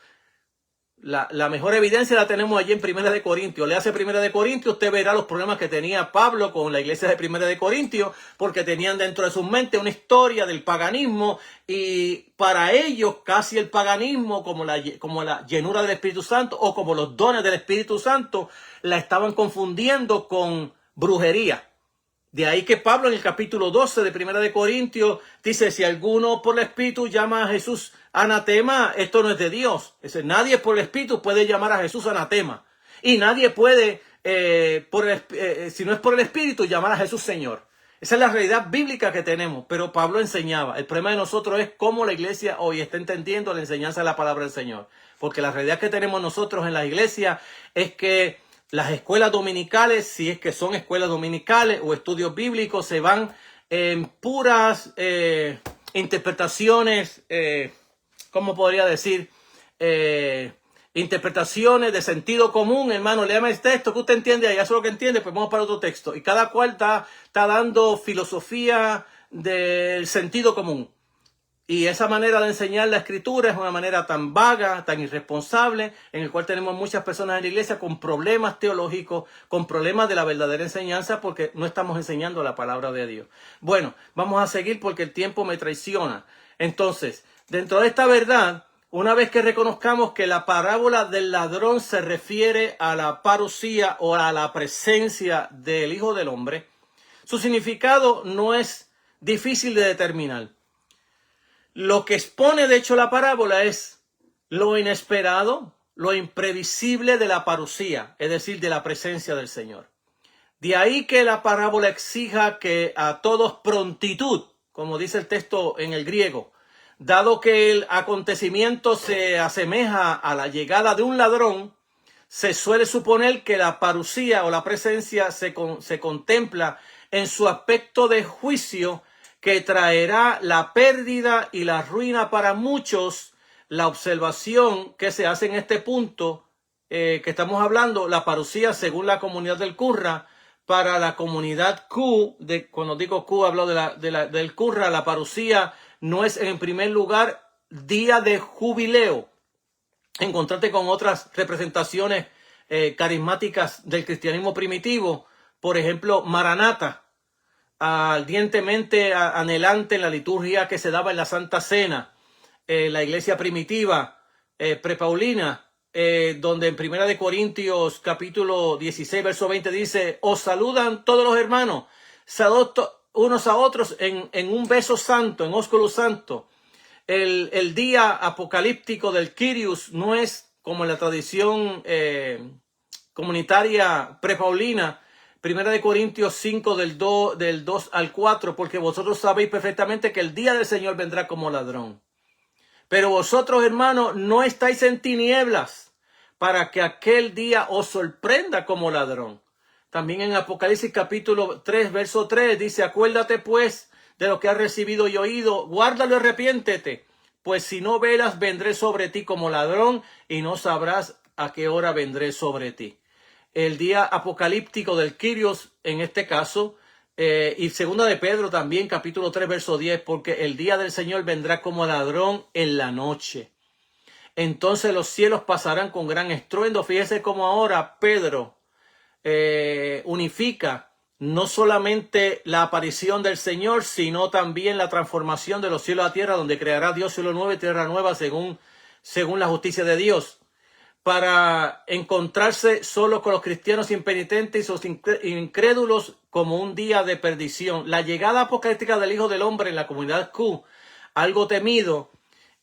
A: La mejor evidencia la tenemos allí en Primera de Corintios. Léase Primera de Corintios, usted verá los problemas que tenía Pablo con la iglesia de Primera de Corintios, porque tenían dentro de sus mentes una historia del paganismo, y para ellos casi el paganismo, como la llenura del Espíritu Santo o como los dones del Espíritu Santo, la estaban confundiendo con brujería. De ahí que Pablo en el capítulo 12 de Primera de Corintios dice, si alguno por el Espíritu llama a Jesús anatema, esto no es de Dios. Es decir, nadie por el Espíritu puede llamar a Jesús anatema. Y nadie puede, si no es por el Espíritu, llamar a Jesús Señor. Esa es la realidad bíblica que tenemos, pero Pablo enseñaba. El problema de nosotros es cómo la iglesia hoy está entendiendo la enseñanza de la palabra del Señor. Porque la realidad que tenemos nosotros en la iglesia es que las escuelas dominicales, si es que son escuelas dominicales o estudios bíblicos, se van en puras interpretaciones, ¿cómo podría decir? Interpretaciones de sentido común. Hermano, léame este texto que usted entiende, allá eso es lo que entiende, pues vamos para otro texto. Y cada cual está dando filosofía del sentido común. Y esa manera de enseñar la escritura es una manera tan vaga, tan irresponsable, en el cual tenemos muchas personas en la iglesia con problemas teológicos, con problemas de la verdadera enseñanza, porque no estamos enseñando la palabra de Dios. Bueno, vamos a seguir porque el tiempo me traiciona. Entonces, dentro de esta verdad, una vez que reconozcamos que la parábola del ladrón se refiere a la parusía o a la presencia del Hijo del Hombre, su significado no es difícil de determinar. Lo que expone, de hecho, la parábola es lo inesperado, lo imprevisible de la parusía, es decir, de la presencia del Señor. De ahí que la parábola exija que a todos prontitud, como dice el texto en el griego, dado que el acontecimiento se asemeja a la llegada de un ladrón, se suele suponer que la parusía o la presencia se contempla en su aspecto de juicio, que traerá la pérdida y la ruina para muchos. La observación que se hace en este punto que estamos hablando, la parusía según la comunidad del Qumran, para la comunidad Q, cuando digo Q hablo del Qumran, la parusía no es en primer lugar día de jubileo. Encontrarte con otras representaciones carismáticas del cristianismo primitivo, por ejemplo, Maranata, ardientemente anhelante en la liturgia que se daba en la Santa Cena, la iglesia primitiva, prepaulina, donde en 1 Corintios capítulo 16, verso 20 dice, os saludan todos los hermanos, saludan unos a otros en un beso santo, en ósculo santo. El día apocalíptico del Kyrios no es como en la tradición comunitaria prepaulina, 1 Corintios 5 del 2 al 4, porque vosotros sabéis perfectamente que el día del Señor vendrá como ladrón. Pero vosotros, hermanos, no estáis en tinieblas para que aquel día os sorprenda como ladrón. También en Apocalipsis capítulo 3, verso 3 dice, acuérdate pues de lo que has recibido y oído, guárdalo y arrepiéntete, pues si no velas vendré sobre ti como ladrón y no sabrás a qué hora vendré sobre ti. El día apocalíptico del Kyrios, en este caso, y segunda de Pedro también, capítulo 3, verso 10, porque el día del Señor vendrá como ladrón en la noche. Entonces los cielos pasarán con gran estruendo. Fíjese cómo ahora Pedro unifica no solamente la aparición del Señor, sino también la transformación de los cielos a tierra, donde creará Dios cielo nuevo y tierra nueva según la justicia de Dios, para encontrarse solo con los cristianos impenitentes y los incrédulos como un día de perdición. La llegada apocalíptica del Hijo del Hombre en la comunidad Q, algo temido,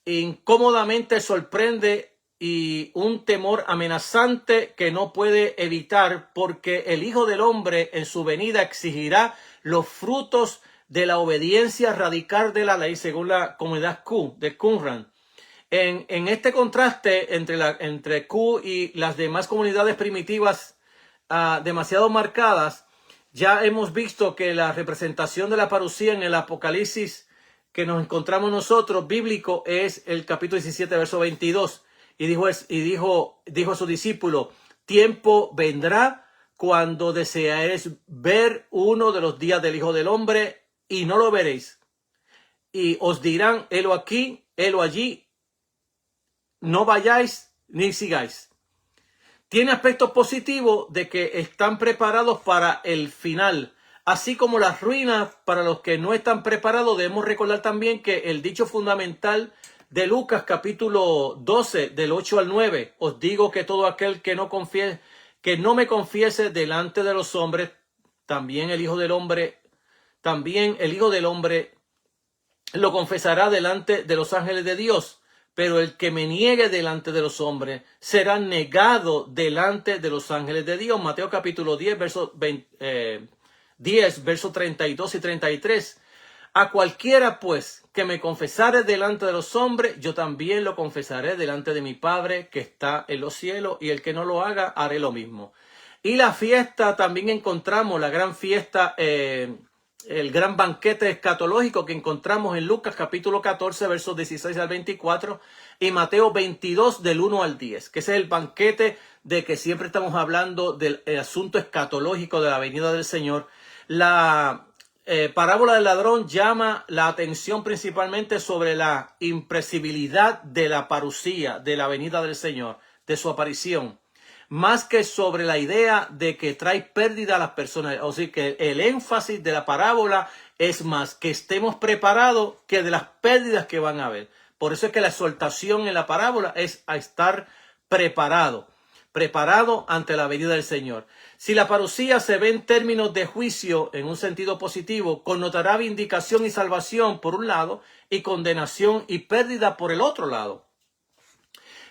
A: incómodamente sorprende y un temor amenazante que no puede evitar, porque el Hijo del Hombre en su venida exigirá los frutos de la obediencia radical de la ley según la comunidad Q de Qumran. En este contraste entre Q y las demás comunidades primitivas demasiado marcadas, ya hemos visto que la representación de la parusía en el Apocalipsis que nos encontramos nosotros, bíblico, es el capítulo 17, verso 22. Y dijo a su discípulo, tiempo vendrá cuando desearéis ver uno de los días del Hijo del Hombre y no lo veréis. Y os dirán, helo aquí, helo allí, no vayáis ni sigáis. Tiene aspectos positivos de que están preparados para el final, así como las ruinas para los que no están preparados. Debemos recordar también que el dicho fundamental de Lucas capítulo 12 del 8 al 9, os digo que todo aquel que no me confiese delante de los hombres, también el Hijo del Hombre lo confesará delante de los ángeles de Dios. Pero el que me niegue delante de los hombres será negado delante de los ángeles de Dios. Mateo capítulo 10, verso 10, versos 32 y 33. A cualquiera, pues, que me confesare delante de los hombres, yo también lo confesaré delante de mi Padre que está en los cielos, y el que no lo haga, haré lo mismo. Y la fiesta, también encontramos la gran fiesta, el gran banquete escatológico que encontramos en Lucas capítulo 14, versos 16 al 24, y Mateo 22, del 1 al 10, que ese es el banquete de que siempre estamos hablando del asunto escatológico de la venida del Señor. La parábola del ladrón llama la atención principalmente sobre la impresibilidad de la parusía, de la venida del Señor, de su aparición, más que sobre la idea de que trae pérdida a las personas. O sea que el énfasis de la parábola es más que estemos preparados que de las pérdidas que van a haber. Por eso es que la exhortación en la parábola es a estar preparado ante la venida del Señor. Si la parusía se ve en términos de juicio en un sentido positivo, connotará vindicación y salvación por un lado y condenación y pérdida por el otro lado.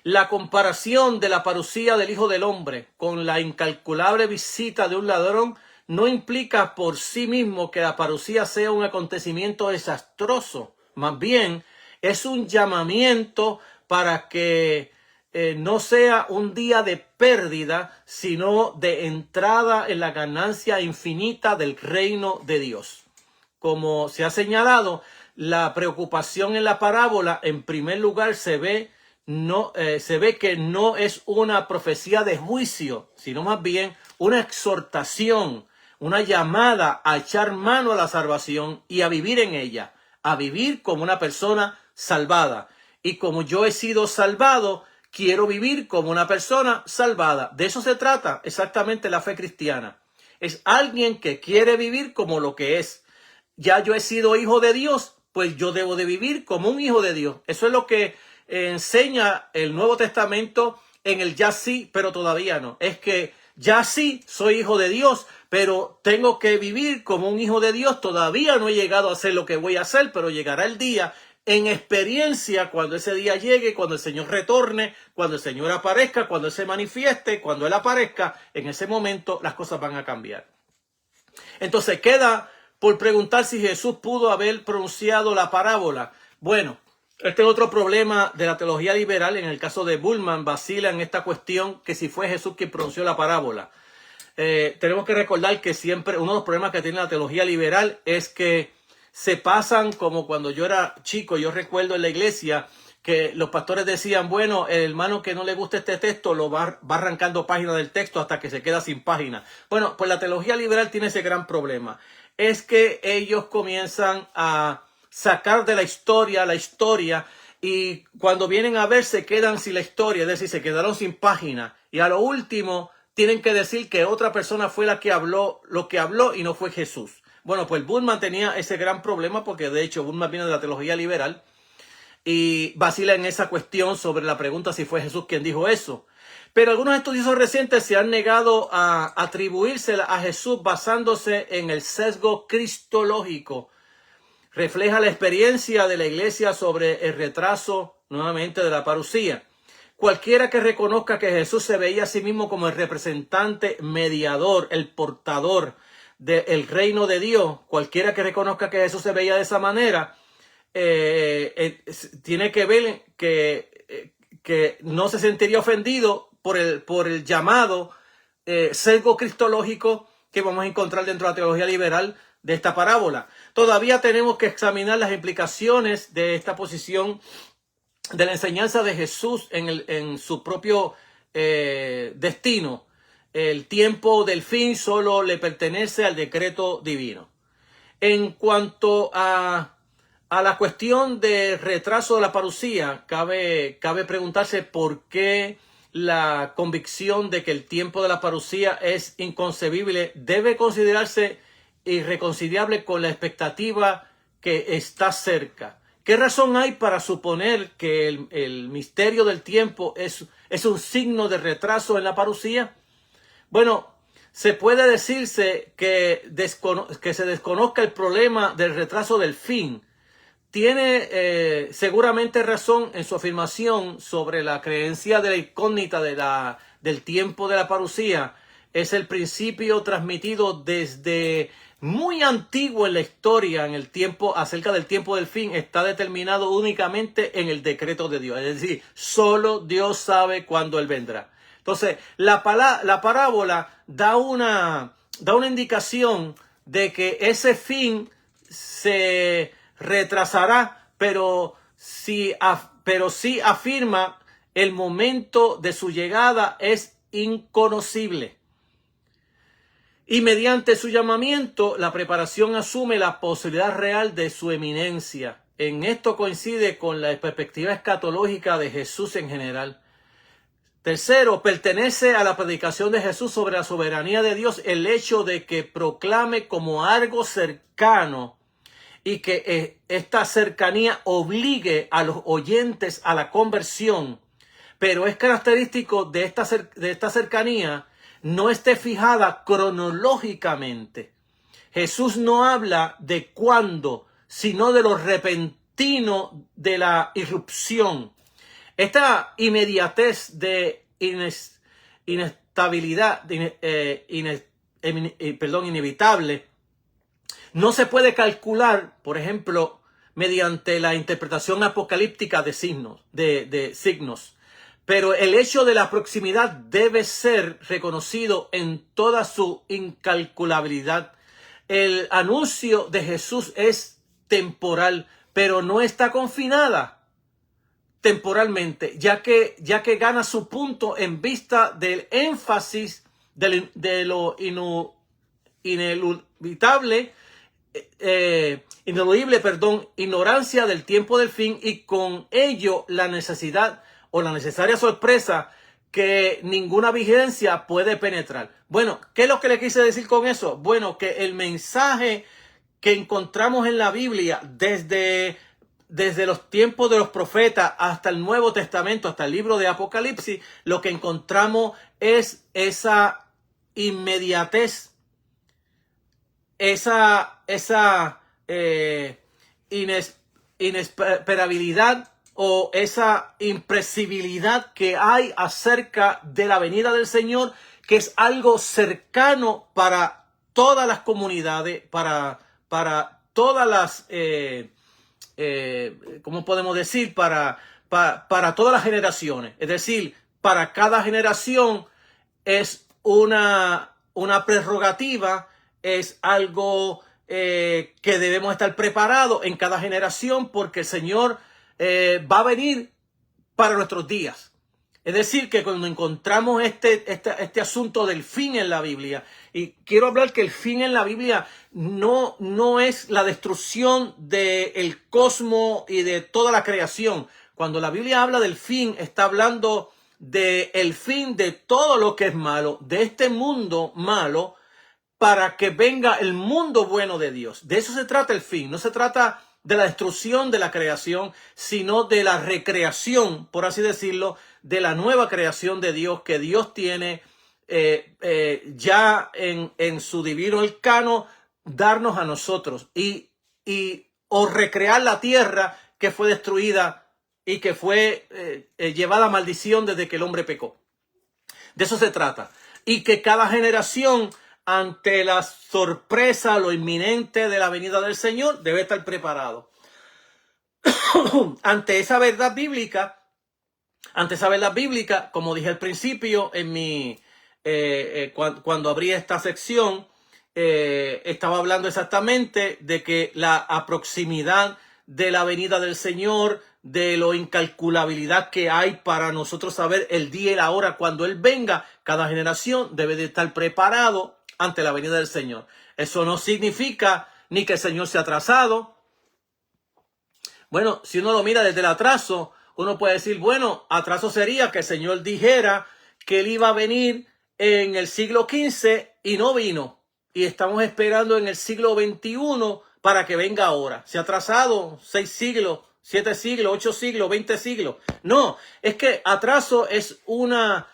A: La comparación de la parusía del Hijo del Hombre con la incalculable visita de un ladrón no implica por sí mismo que la parusía sea un acontecimiento desastroso. Más bien, es un llamamiento para que no sea un día de pérdida, sino de entrada en la ganancia infinita del reino de Dios. Como se ha señalado, la preocupación en la parábola, en primer lugar, se ve que no es una profecía de juicio, sino más bien una exhortación, una llamada a echar mano a la salvación y a vivir en ella, a vivir como una persona salvada. Y como yo he sido salvado, quiero vivir como una persona salvada. De eso se trata exactamente la fe cristiana. Es alguien que quiere vivir como lo que es. Ya yo he sido hijo de Dios, pues yo debo de vivir como un hijo de Dios. Eso es lo que enseña el Nuevo Testamento en el ya sí, pero todavía no. Es que ya sí soy hijo de Dios, pero tengo que vivir como un hijo de Dios. Todavía no he llegado a hacer lo que voy a hacer, pero llegará el día en experiencia, cuando ese día llegue, cuando el Señor retorne, cuando el Señor aparezca, cuando Él se manifieste, cuando Él aparezca, en ese momento las cosas van a cambiar. Entonces queda por preguntar si Jesús pudo haber pronunciado la parábola. Bueno, este es otro problema de la teología liberal. En el caso de Bullman, vacila en esta cuestión que si fue Jesús quien pronunció la parábola. Tenemos que recordar que siempre uno de los problemas que tiene la teología liberal es que se pasan como cuando yo era chico. Yo recuerdo en la iglesia que los pastores decían, bueno, el hermano que no le gusta este texto lo va arrancando páginas del texto hasta que se queda sin páginas. Bueno, pues la teología liberal tiene ese gran problema. Es que ellos comienzan a sacar de la historia, y cuando vienen a ver se quedan sin la historia, es decir, se quedaron sin página. Y a lo último tienen que decir que otra persona fue la que habló lo que habló y no fue Jesús. Bueno, pues Bullman tenía ese gran problema porque de hecho Bullman viene de la teología liberal y vacila en esa cuestión sobre la pregunta si fue Jesús quien dijo eso. Pero algunos estudiosos recientes se han negado a atribuírsela a Jesús basándose en el sesgo cristológico. Refleja la experiencia de la iglesia sobre el retraso nuevamente de la parusía. Cualquiera que reconozca que Jesús se veía a sí mismo como el representante mediador, el portador del reino de Dios, cualquiera que reconozca que Jesús se veía de esa manera, tiene que ver que no se sentiría ofendido por el llamado sesgo cristológico que vamos a encontrar dentro de la teología liberal de esta parábola. Todavía tenemos que examinar las implicaciones de esta posición de la enseñanza de Jesús en su propio destino. El tiempo del fin solo le pertenece al decreto divino. En cuanto a la cuestión de retraso de la parusía, cabe preguntarse por qué la convicción de que el tiempo de la parusía es inconcebible debe considerarse irreconciliable con la expectativa que está cerca. ¿Qué razón hay para suponer que el misterio del tiempo es un signo de retraso en la parusía? Bueno, se puede decirse que se desconozca el problema del retraso del fin. Tiene seguramente razón en su afirmación sobre la creencia de la incógnita del tiempo de la parusía. es el principio transmitido desde muy antiguo en la historia, en el tiempo, acerca del tiempo del fin, está determinado únicamente en el decreto de Dios. Es decir, solo Dios sabe cuándo Él vendrá. Entonces, la parábola da una indicación de que ese fin se retrasará, pero sí afirma el momento de su llegada es inconocible. Y mediante su llamamiento, la preparación asume la posibilidad real de su eminencia. En esto coincide con la perspectiva escatológica de Jesús en general. Tercero, pertenece a la predicación de Jesús sobre la soberanía de Dios el hecho de que proclame como algo cercano y que esta cercanía obligue a los oyentes a la conversión. Pero es característico de esta cercanía no esté fijada cronológicamente. Jesús no habla de cuándo, sino de lo repentino de la irrupción. Esta inmediatez de inestabilidad, inevitable, no se puede calcular, por ejemplo, mediante la interpretación apocalíptica de signos. Pero el hecho de la proximidad debe ser reconocido en toda su incalculabilidad. El anuncio de Jesús es temporal, pero no está confinada temporalmente, ya que gana su punto en vista del énfasis de lo ineludible, ignorancia del tiempo del fin y con ello la necesidad o la necesaria sorpresa que ninguna vigilancia puede penetrar. Bueno, ¿qué es lo que le quise decir con eso? Bueno, que el mensaje que encontramos en la Biblia desde los tiempos de los profetas hasta el Nuevo Testamento, hasta el libro de Apocalipsis, lo que encontramos es esa inmediatez, esa inesperabilidad o esa impresibilidad que hay acerca de la venida del Señor, que es algo cercano para todas las comunidades, para todas las, ¿cómo podemos decir? Para todas las generaciones. Es decir, para cada generación es una prerrogativa, es algo que debemos estar preparados en cada generación porque el Señor va a venir para nuestros días. Es decir, que cuando encontramos este asunto del fin en la Biblia, y quiero hablar que el fin en la Biblia no es la destrucción del cosmos y de toda la creación. Cuando la Biblia habla del fin, está hablando del fin de todo lo que es malo, de este mundo malo, para que venga el mundo bueno de Dios. De eso se trata el fin. No se trata de la destrucción de la creación, sino de la recreación, por así decirlo, de la nueva creación de Dios que Dios tiene ya en su divino arcano, darnos a nosotros o recrear la tierra que fue destruida y que fue llevada a maldición desde que el hombre pecó. De eso se trata. Y que cada generación, ante la sorpresa, lo inminente de la venida del Señor, debe estar preparado. Ante esa verdad bíblica, como dije al principio, cuando abrí esta sección, estaba hablando exactamente de que la proximidad de la venida del Señor, de la incalculabilidad que hay para nosotros saber el día y la hora cuando Él venga. Cada generación debe de estar preparado ante la venida del Señor. Eso no significa ni que el Señor se ha atrasado. Bueno, si uno lo mira desde el atraso, uno puede decir, bueno, atraso sería que el Señor dijera que Él iba a venir en el siglo XV y no vino. Y estamos esperando en el siglo XXI para que venga ahora. Se ha atrasado 6 siglos, 7 siglos, 8 siglos, 20 siglos. No, es que atraso es una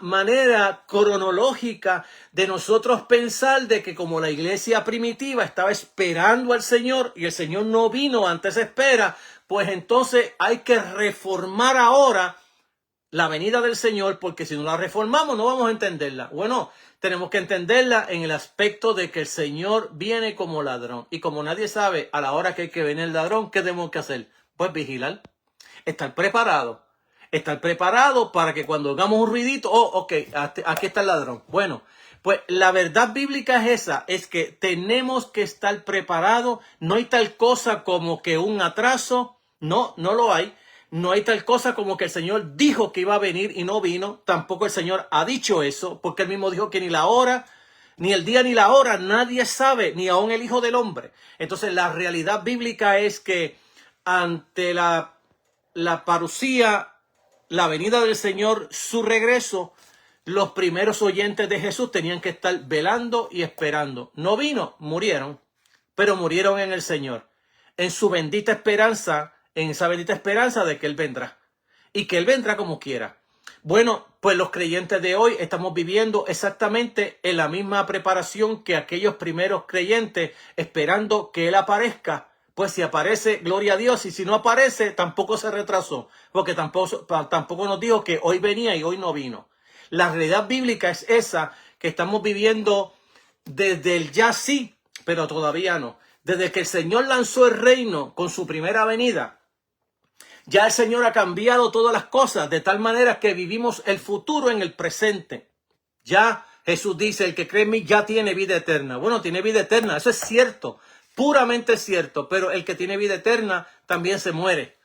A: manera cronológica de nosotros pensar de que como la iglesia primitiva estaba esperando al Señor y el Señor no vino ante esa espera, pues entonces hay que reformar ahora la venida del Señor, porque si no la reformamos no vamos a entenderla. Bueno, tenemos que entenderla en el aspecto de que el Señor viene como ladrón. Y como nadie sabe a la hora que hay que venir el ladrón, ¿qué tenemos que hacer? Pues vigilar, estar preparado. Estar preparado para que cuando hagamos un ruidito, oh, ok, aquí está el ladrón. Bueno, pues la verdad bíblica es esa, es que tenemos que estar preparados. No hay tal cosa como que un atraso, no lo hay. No hay tal cosa como que el Señor dijo que iba a venir y no vino. Tampoco el Señor ha dicho eso, porque él mismo dijo que ni la hora, ni el día ni la hora, nadie sabe, ni aun el Hijo del Hombre. Entonces la realidad bíblica es que ante la parucía, la venida del Señor, su regreso, los primeros oyentes de Jesús tenían que estar velando y esperando. No vino, murieron, pero murieron en el Señor, en su bendita esperanza, en esa bendita esperanza de que Él vendrá y que Él vendrá como quiera. Bueno, pues los creyentes de hoy estamos viviendo exactamente en la misma preparación que aquellos primeros creyentes, esperando que Él aparezca. Pues si aparece, gloria a Dios, y si no aparece, tampoco se retrasó, porque tampoco nos dijo que hoy venía y hoy no vino. La realidad bíblica es esa, que estamos viviendo desde el ya sí, pero todavía no. Desde que el Señor lanzó el reino con su primera venida, ya el Señor ha cambiado todas las cosas de tal manera que vivimos el futuro en el presente. Ya Jesús dice, el que cree en mí ya tiene vida eterna. Bueno, tiene vida eterna, eso es cierto, puramente cierto, pero el que tiene vida eterna también se muere.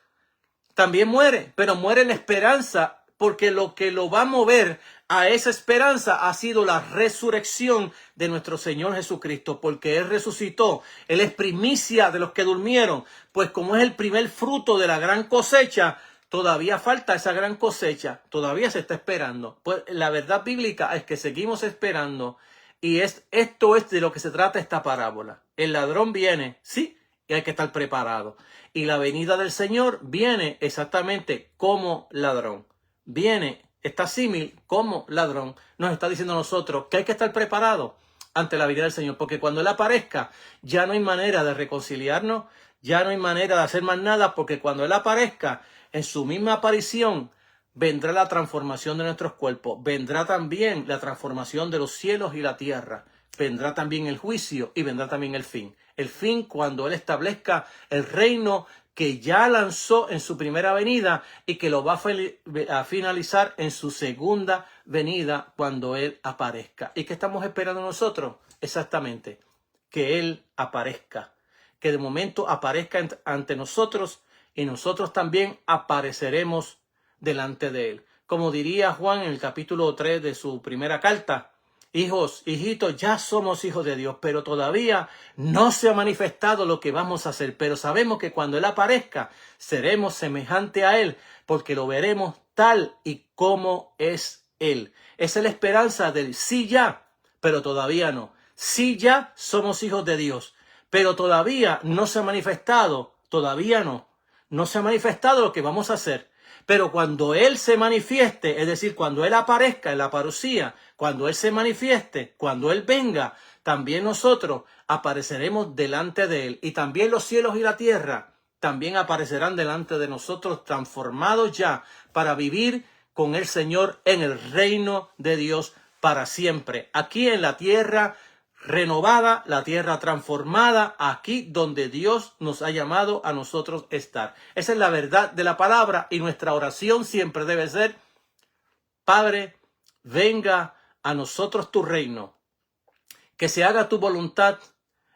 A: También muere, pero muere en esperanza, porque lo que lo va a mover a esa esperanza ha sido la resurrección de nuestro Señor Jesucristo, porque Él resucitó. Él es primicia de los que durmieron, pues como es el primer fruto de la gran cosecha, todavía falta esa gran cosecha, todavía se está esperando. Pues la verdad bíblica es que seguimos esperando, y esto es de lo que se trata esta parábola. El ladrón viene, sí, y hay que estar preparado. Y la venida del Señor viene exactamente como ladrón. Viene, está símil como ladrón. Nos está diciendo a nosotros que hay que estar preparado ante la venida del Señor. Porque cuando Él aparezca, ya no hay manera de reconciliarnos, ya no hay manera de hacer más nada. Porque cuando Él aparezca, en su misma aparición, vendrá la transformación de nuestros cuerpos. Vendrá también la transformación de los cielos y la tierra. Vendrá también el juicio y vendrá también el fin. El fin cuando Él establezca el reino que ya lanzó en su primera venida y que lo va a finalizar en su segunda venida cuando Él aparezca. ¿Y qué estamos esperando nosotros? Exactamente, que Él aparezca. Que de momento aparezca ante nosotros y nosotros también apareceremos delante de Él. Como diría Juan en el capítulo 3 de su primera carta, hijos, hijitos, ya somos hijos de Dios, pero todavía no se ha manifestado lo que vamos a hacer. Pero sabemos que cuando Él aparezca, seremos semejante a Él, porque lo veremos tal y como es Él. Esa es la esperanza del sí ya, pero todavía no. Sí ya somos hijos de Dios, pero todavía no se ha manifestado, todavía no. No se ha manifestado lo que vamos a hacer. Pero cuando Él se manifieste, es decir, cuando Él aparezca en la parucía, cuando Él se manifieste, cuando Él venga, también nosotros apareceremos delante de Él. Y también los cielos y la tierra también aparecerán delante de nosotros, transformados ya para vivir con el Señor en el reino de Dios para siempre. Aquí en la tierra renovada, la tierra transformada, aquí donde Dios nos ha llamado a nosotros estar. Esa es la verdad de la palabra, y nuestra oración siempre debe ser: Padre, venga a nosotros tu reino, que se haga tu voluntad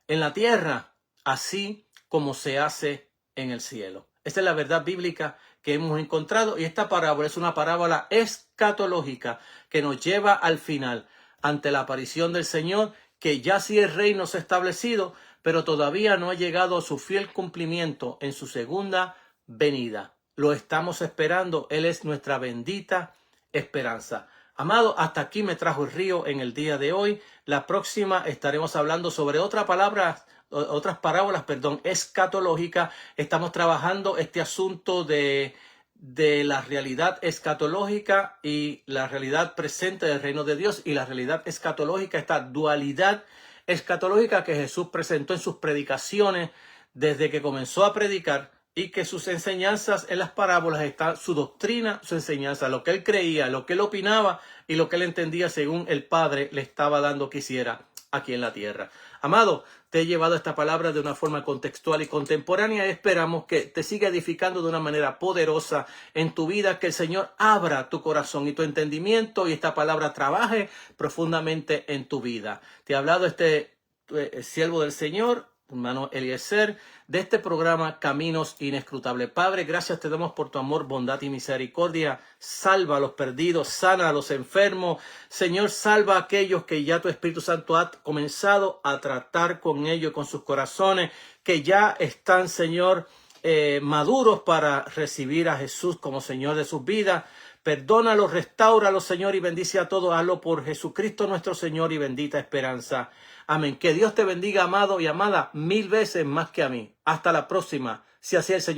A: en la tierra, así como se hace en el cielo. Esta es la verdad bíblica que hemos encontrado, y esta parábola es una parábola escatológica que nos lleva al final, ante la aparición del Señor, que ya sí el reino se ha establecido, pero todavía no ha llegado a su fiel cumplimiento en su segunda venida. Lo estamos esperando. Él es nuestra bendita esperanza. Amado, hasta aquí me trajo el río en el día de hoy. La próxima estaremos hablando sobre otras parábolas, escatológicas. Estamos trabajando este asunto de la realidad escatológica y la realidad presente del reino de Dios, y la realidad escatológica, esta dualidad escatológica que Jesús presentó en sus predicaciones desde que comenzó a predicar, y que sus enseñanzas en las parábolas está su doctrina, su enseñanza, lo que él creía, lo que él opinaba y lo que él entendía según el Padre le estaba dando que hiciera aquí en la tierra. Amado, te he llevado esta palabra de una forma contextual y contemporánea y esperamos que te siga edificando de una manera poderosa en tu vida, que el Señor abra tu corazón y tu entendimiento y esta palabra trabaje profundamente en tu vida. Te ha hablado siervo del Señor, hermano Eliezer, de este programa Caminos Inescrutables. Padre, gracias te damos por tu amor, bondad y misericordia. Salva a los perdidos, sana a los enfermos. Señor, salva a aquellos que ya tu Espíritu Santo ha comenzado a tratar con ellos, con sus corazones, que ya están, Señor, maduros para recibir a Jesús como Señor de sus vidas. Perdónalos, restáuralos, Señor, y bendice a todos. Hazlo por Jesucristo nuestro Señor y bendita esperanza. Amén. Que Dios te bendiga, amado y amada, 1000 veces más que a mí. Hasta la próxima, si así el Señor.